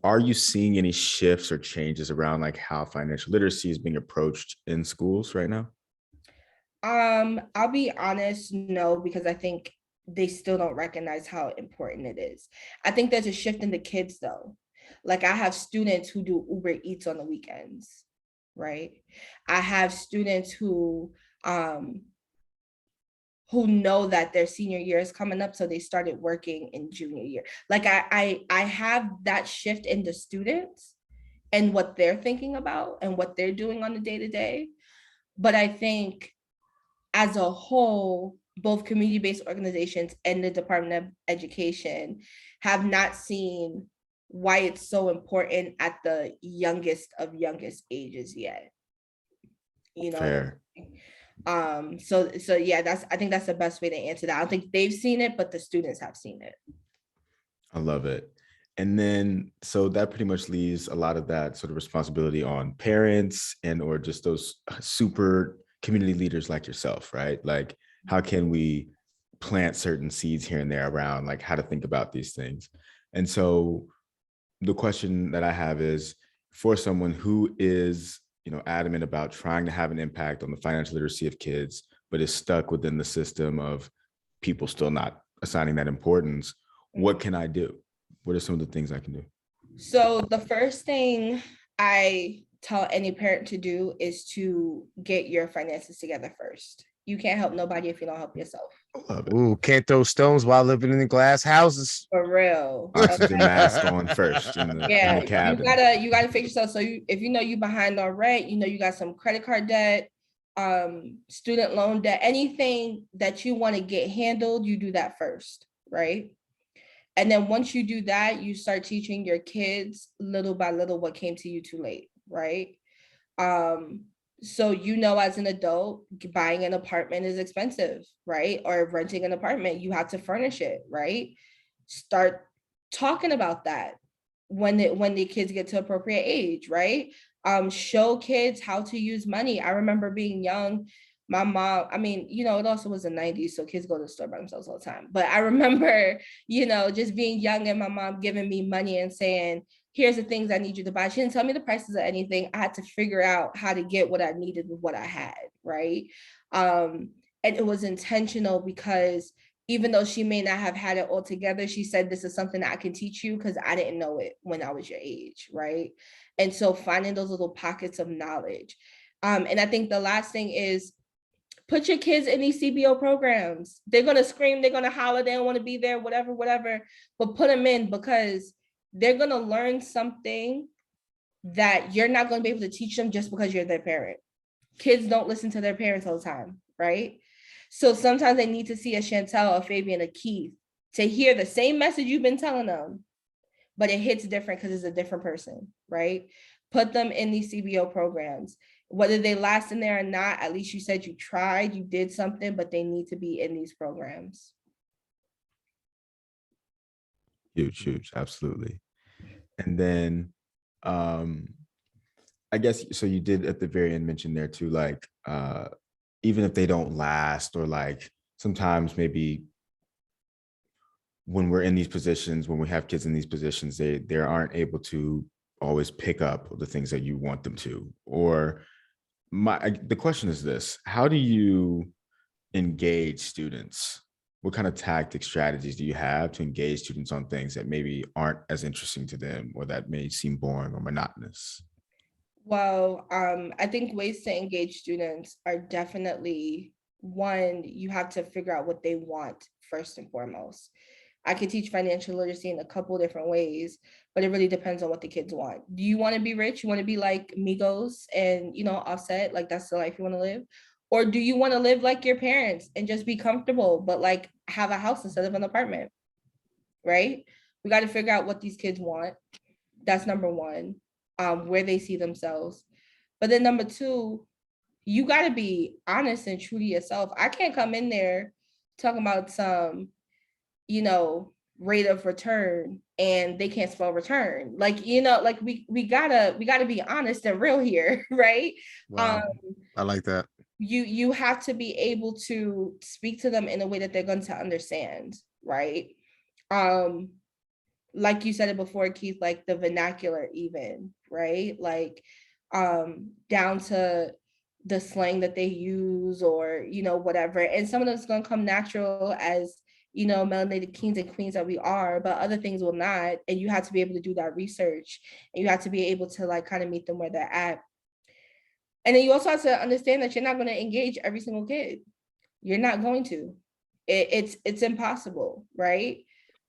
B: Are you seeing any shifts or changes around like how financial literacy is being approached in schools right now?
C: I'll be honest, no, because I think they still don't recognize how important it is. I think there's a shift in the kids though. Like I have students who do Uber Eats on the weekends, right? I have students who know that their senior year is coming up, so they started working in junior year. Like I have that shift in the students and what they're thinking about and what they're doing on the day-to-day. But I think as a whole, both community-based organizations and the Department of Education have not seen why it's so important at the youngest of youngest ages yet. You know.
B: Fair.
C: So yeah, I think that's the best way to answer that. I don't think they've seen it, but the students have seen it.
B: I love it. And then, so that pretty much leaves a lot of that sort of responsibility on parents and or just those super community leaders like yourself, right? Like, how can we plant certain seeds here and there around like how to think about these things? And so the question that I have is for someone who is, adamant about trying to have an impact on the financial literacy of kids, but is stuck within the system of people still not assigning that importance, what can I do? What are some of the things I can do?
C: So the first thing I tell any parent to do is to get your finances together first. You can't help nobody if you don't help yourself.
B: I love it.
A: Ooh, can't throw stones while living in the glass houses.
C: For real.
B: Oxygen mask on first in the cabin.
C: You gotta fix yourself. So if you know you behind on rent, you got some credit card debt, student loan debt, anything that you want to get handled, you do that first, right? And then once you do that, you start teaching your kids little by little what came to you too late, right? So as an adult, buying an apartment is expensive, right? Or renting an apartment, you have to furnish it, right? Start talking about that when the kids get to appropriate age, right? Show kids how to use money. I remember being young, my mom, it also was the 90s, so kids go to the store by themselves all the time. But I remember, just being young and my mom giving me money and saying, here's the things I need you to buy. She didn't tell me the prices of anything. I had to figure out how to get what I needed with what I had, right? And it was intentional because even though she may not have had it all together, she said, this is something that I can teach you because I didn't know it when I was your age, right? And so finding those little pockets of knowledge. And I think the last thing is, put your kids in these CBO programs. They're going to scream, they're going to holler, they don't want to be there, whatever, but put them in because they're going to learn something that you're not going to be able to teach them just because you're their parent. Kids don't listen to their parents all the time, right? So sometimes they need to see a Chantel, a Fabyan, a Keith to hear the same message you've been telling them, but it hits different because it's a different person, right? Put them in these CBO programs. Whether they last in there or not, at least you said you tried, you did something, but they need to be in these programs.
B: Huge, absolutely. And then I guess, so you did at the very end mention there too, like, even if they don't last, or like sometimes maybe when we're in these positions, when we have kids in these positions, they aren't able to always pick up the things that you want them to. Or the question is this: how do you engage students? What kind of tactics, strategies do you have to engage students on things that maybe aren't as interesting to them or that may seem boring or monotonous?
C: Well, I think ways to engage students are definitely one, you have to figure out what they want first and foremost. I could teach financial literacy in a couple different ways, but it really depends on what the kids want. Do you want to be rich? You want to be like Migos and, Offset, like that's the life you want to live? Or do you want to live like your parents and just be comfortable, but like have a house instead of an apartment, right? We got to figure out what these kids want. That's number one, where they see themselves. But then number two, you got to be honest and true to yourself. I can't come in there talking about some, rate of return and they can't spell return. Like, like we gotta be honest and real here, right?
A: Wow. I like that.
C: You have to be able to speak to them in a way that they're going to understand, right? Um, like you said it before, Keith, like the vernacular even, right? Like down to the slang that they use or, whatever. And some of that's going to come natural as, melanated kings and queens that we are, but other things will not. And you have to be able to do that research and you have to be able to like kind of meet them where they're at. And then you also have to understand that you're not going to engage every single kid. You're not going to. It's impossible, right?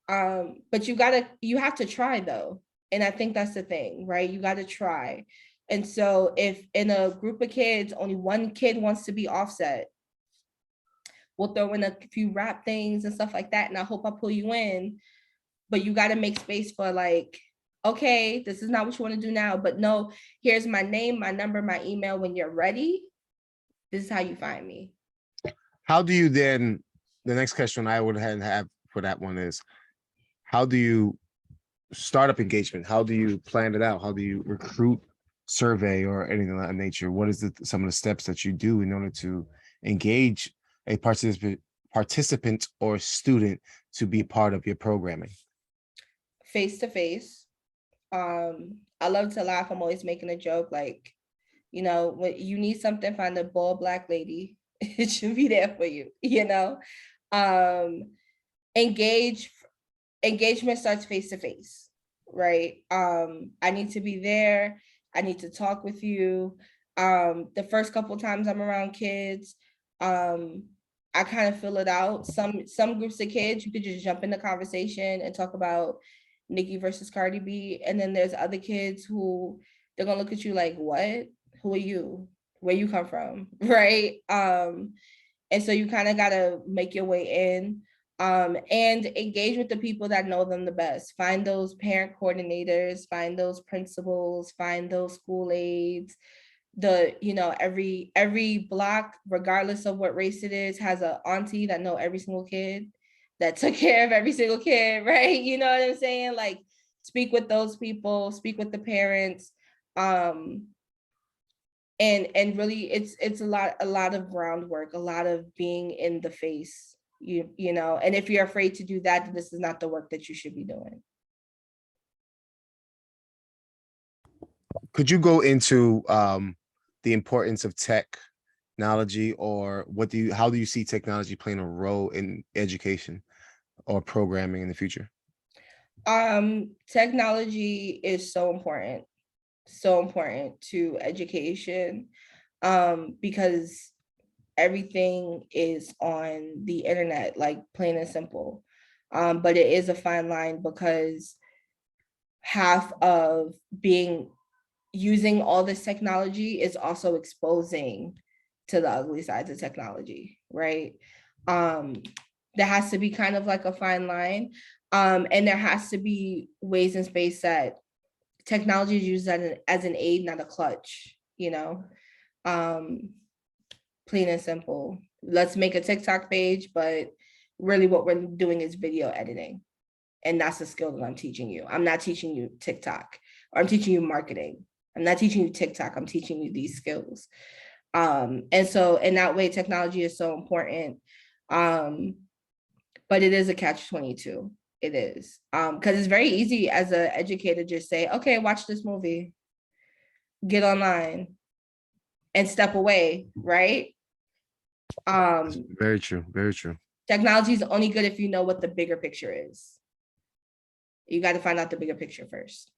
C: But you have to try though. And I think that's the thing, right? You got to try. And so if in a group of kids, only one kid wants to be Offset, we'll throw in a few rap things and stuff like that. And I hope I pull you in, but you got to make space for like, okay, this is not what you want to do now, but no, here's my name, my number, my email. When you're ready, this is how you find me.
A: How do you then, the next question I would have for that one is, how do you start up engagement? How do you plan it out? How do you recruit, survey, or anything of that nature? What is some of the steps that you do in order to engage a participant or student to be part of your programming?
C: Face to face. I love to laugh. I'm always making a joke like, when you need something, find a bald Black lady. It should be there for you, engagement starts face to face, right? I need to be there. I need to talk with you. The first couple times I'm around kids, I kind of fill it out. Some groups of kids, you could just jump in the conversation and talk about Nicki versus Cardi B. And then there's other kids who they're gonna look at you like, what? Who are you? Where you come from? Right. And so you kind of gotta make your way in. And engage with the people that know them the best. Find those parent coordinators, find those principals, find those school aides. Every block, regardless of what race it is, has an auntie that know every single kid, that took care of every single kid, right? You know what I'm saying? Like, speak with those people, speak with the parents. And really it's a lot of groundwork, a lot of being in the face, and if you're afraid to do that, then this is not the work that you should be doing.
A: Could you go into the importance of technology, or how do you see technology playing a role in education or programming in the future?
C: Technology is so important to education, because everything is on the internet, like plain and simple. But it is a fine line because half of using all this technology is also exposing to the ugly sides of technology, right? There has to be kind of like a fine line. And there has to be ways and space that technology is used as an aid, not a clutch, plain and simple. Let's make a TikTok page, but really what we're doing is video editing. And that's the skill that I'm teaching you. I'm not teaching you TikTok, or I'm teaching you marketing. I'm not teaching you TikTok, I'm teaching you these skills. And so in that way, technology is so important. But it is a catch-22. It is. Because it's very easy as an educator to just say, okay, watch this movie, get online, and step away, right?
A: Very true. Very true.
C: Technology is only good if you know what the bigger picture is. You got to find out the bigger picture first.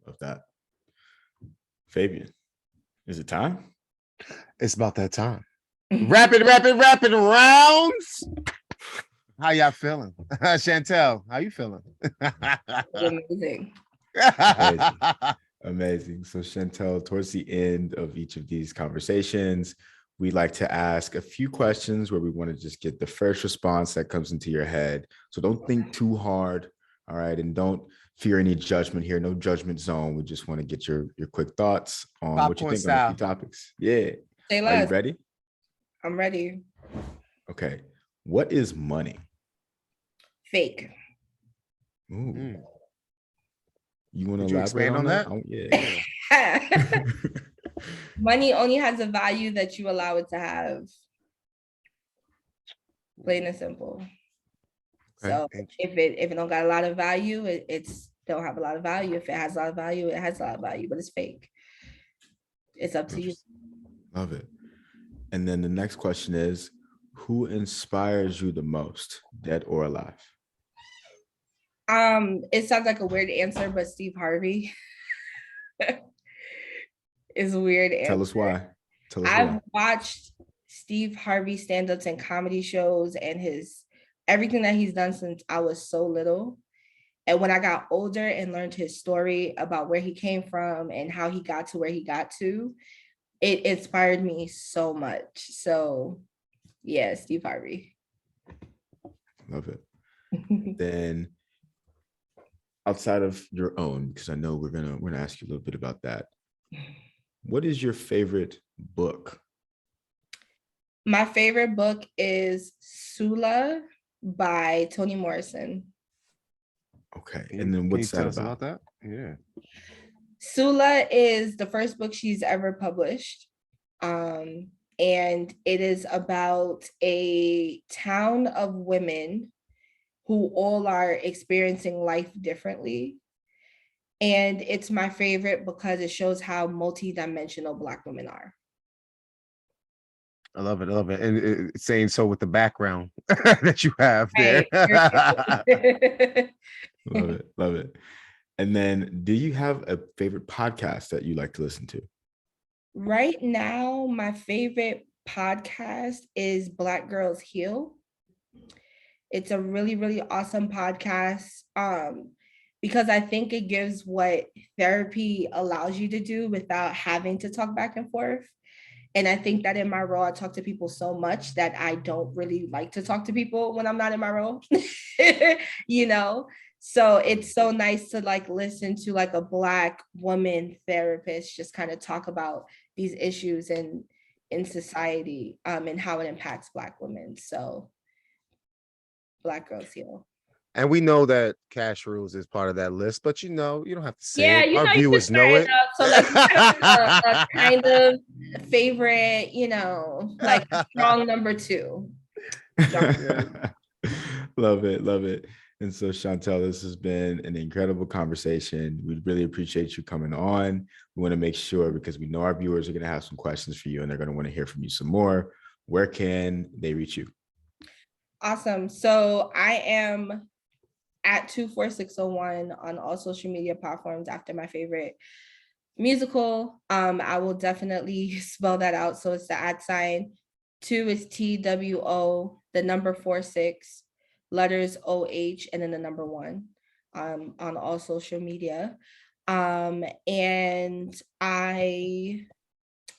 B: Love that. Fabian, is it time?
A: It's about that time. Rapid rounds. How y'all feeling? Chantel, how you feeling?
C: Amazing.
B: Amazing. So Chantel, towards the end of each of these conversations, we like to ask a few questions where we want to just get the first response that comes into your head. So don't think too hard, all right? And don't fear any judgment here. No judgment zone. We just want to get your quick thoughts on what you
A: Popcorn
B: think on a
A: style.
B: few topics. Yeah.
C: Say
B: Are you
C: less.
B: ready?
C: I'm ready.
B: Okay. What is money?
C: Fake.
B: Ooh. You want to
A: Did you
B: elaborate
A: expand on that?
B: Yeah.
C: Money only has a value that you allow it to have. Plain and simple. So if it don't got a lot of value, it's don't have a lot of value. If it has a lot of value, it has a lot of value, but it's fake. It's up to you.
B: Love it. And then the next question is, who inspires you the most, dead or alive?
C: It sounds like a weird answer, but Steve Harvey is a weird answer.
B: Tell us why.
C: I've watched Steve Harvey stand-ups and comedy shows and everything that he's done since I was so little. And when I got older and learned his story about where he came from and how he got to where he got to, it inspired me so much. So yeah, Steve Harvey.
B: Love it. Then outside of your own, because I know we're gonna ask you a little bit about that. What is your favorite book?
C: My favorite book is Sula by Toni Morrison.
B: Okay. And then what's that
A: about that? Yeah.
C: Sula is the first book she's ever published. And it is about a town of women who all are experiencing life differently. And it's my favorite because it shows how multidimensional Black women are.
A: I love it. I love it. And it's saying so with the background that you have there.
B: Love it. Love it. And then do you have a favorite podcast that you like to listen to?
C: Right now, my favorite podcast is Black Girls Heal. It's a really, really awesome podcast because I think it gives what therapy allows you to do without having to talk back and forth. And I think that in my role, I talk to people so much that I don't really like to talk to people when I'm not in my role, you know? So it's so nice to like listen to like a Black woman therapist just kind of talk about these issues in society and how it impacts Black women. So Black Girls Heal.
A: And we know that Cash Rules is part of that list, but you know, you don't have to say it. Our
C: You
A: viewers know it.
C: So like a kind of favorite, you know, like a strong number 2.
B: Love it. Love it. And so Chantel, this has been an incredible conversation. We really appreciate you coming on. We want to make sure, because we know our viewers are going to have some questions for you and they're going to want to hear from you some more. Where can they reach you?
C: Awesome. So I am at 24601 on all social media platforms after my favorite musical. I will definitely spell that out. So it's the @ 2 is TWO, the number 46, letters OH, and then the number 1 on all social media. And I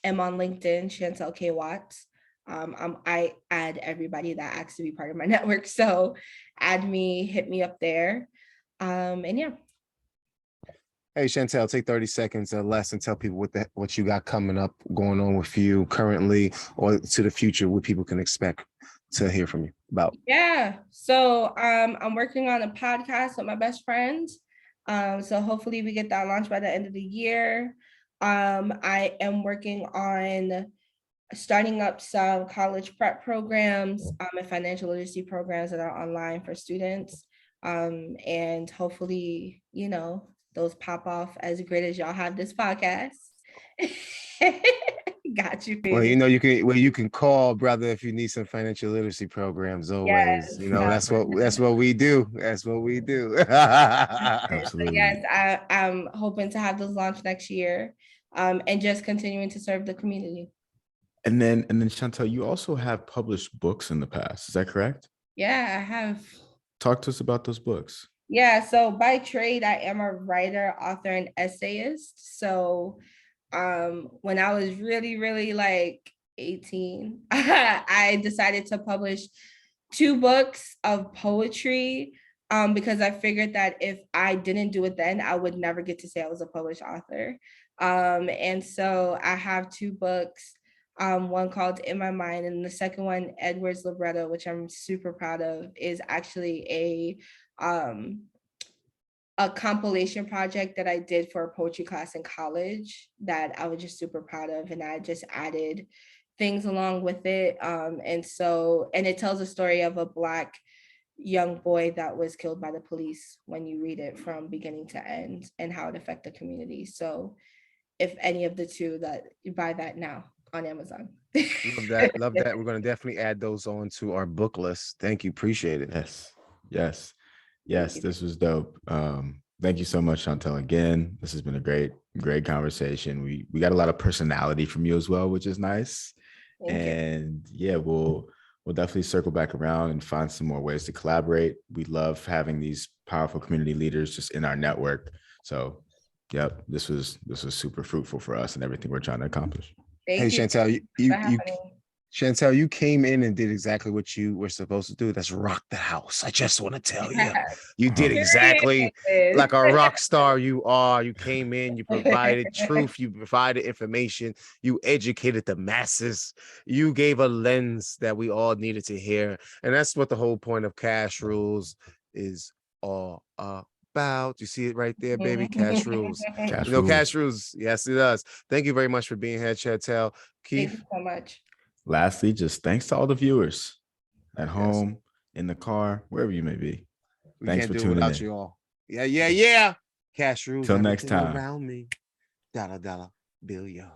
C: am on LinkedIn, Chantel K. Watts. I add everybody that asks to be part of my network. So add me, hit me up there. And yeah.
A: Hey, Chantel, take 30 seconds or less and tell people what you got coming up, going on with you currently or to the future, what people can expect to hear from you about.
C: Yeah. So I'm working on a podcast with my best friend. So hopefully we get that launched by the end of the year. I am working on starting up some college prep programs and financial literacy programs that are online for students. And hopefully, you know, those pop off as great as y'all have this podcast. Got you.
A: Well, you know, you can call brother if you need some financial literacy programs always. Yes, you know, that's what we do. That's what we do.
B: Absolutely.
C: Yes, I'm hoping to have those launch next year. and just continuing to serve the community.
B: And then Chantel, you also have published books in the past. Is that correct?
C: Yeah, I have.
B: Talk to us about those books.
C: Yeah, so by trade, I am a writer, author, and essayist. So when I was really like 18, I decided to publish 2 books of poetry because I figured that if I didn't do it then, I would never get to say I was a published author. And so I have 2 books, one called In My Mind, and the second one, Edward's Libretto, which I'm super proud of, is actually a compilation project that I did for a poetry class in college that I was just super proud of. And I just added things along with it. And it tells a story of a Black young boy that was killed by the police when you read it from beginning to end and how it affected the community. So if any of the 2, that you buy that now on Amazon.
A: Love that. Love that. We're going to definitely add those on to our book list. Thank you. Appreciate it.
B: Yes, this was dope. Thank you so much, Chantel. Again, this has been a great conversation. We got a lot of personality from you as well, which is nice. And yeah, we'll definitely circle back around and find some more ways to collaborate. We love having these powerful community leaders just in our network. So yep, this was super fruitful for us and everything we're trying to accomplish.
A: Hey, Chantel, Chantel, you came in and did exactly what you were supposed to do. That's rock the house. I just want to tell you, you did exactly like a rock star you are. You came in, you provided truth, you provided information, you educated the masses, you gave a lens that we all needed to hear. And that's what the whole point of Cash Rules is all about. You see it right there, baby. Cash Rules. Cash Rules. Yes, it does. Thank you very much for being here, Chantel. Keith.
C: Thank you so much.
B: Lastly, just thanks to all the viewers at home, in the car, wherever you may be. Thanks for tuning in.
A: You all. Yeah. Cash Rules.
B: Till next time.
A: Around me. Dollar bill, y'all.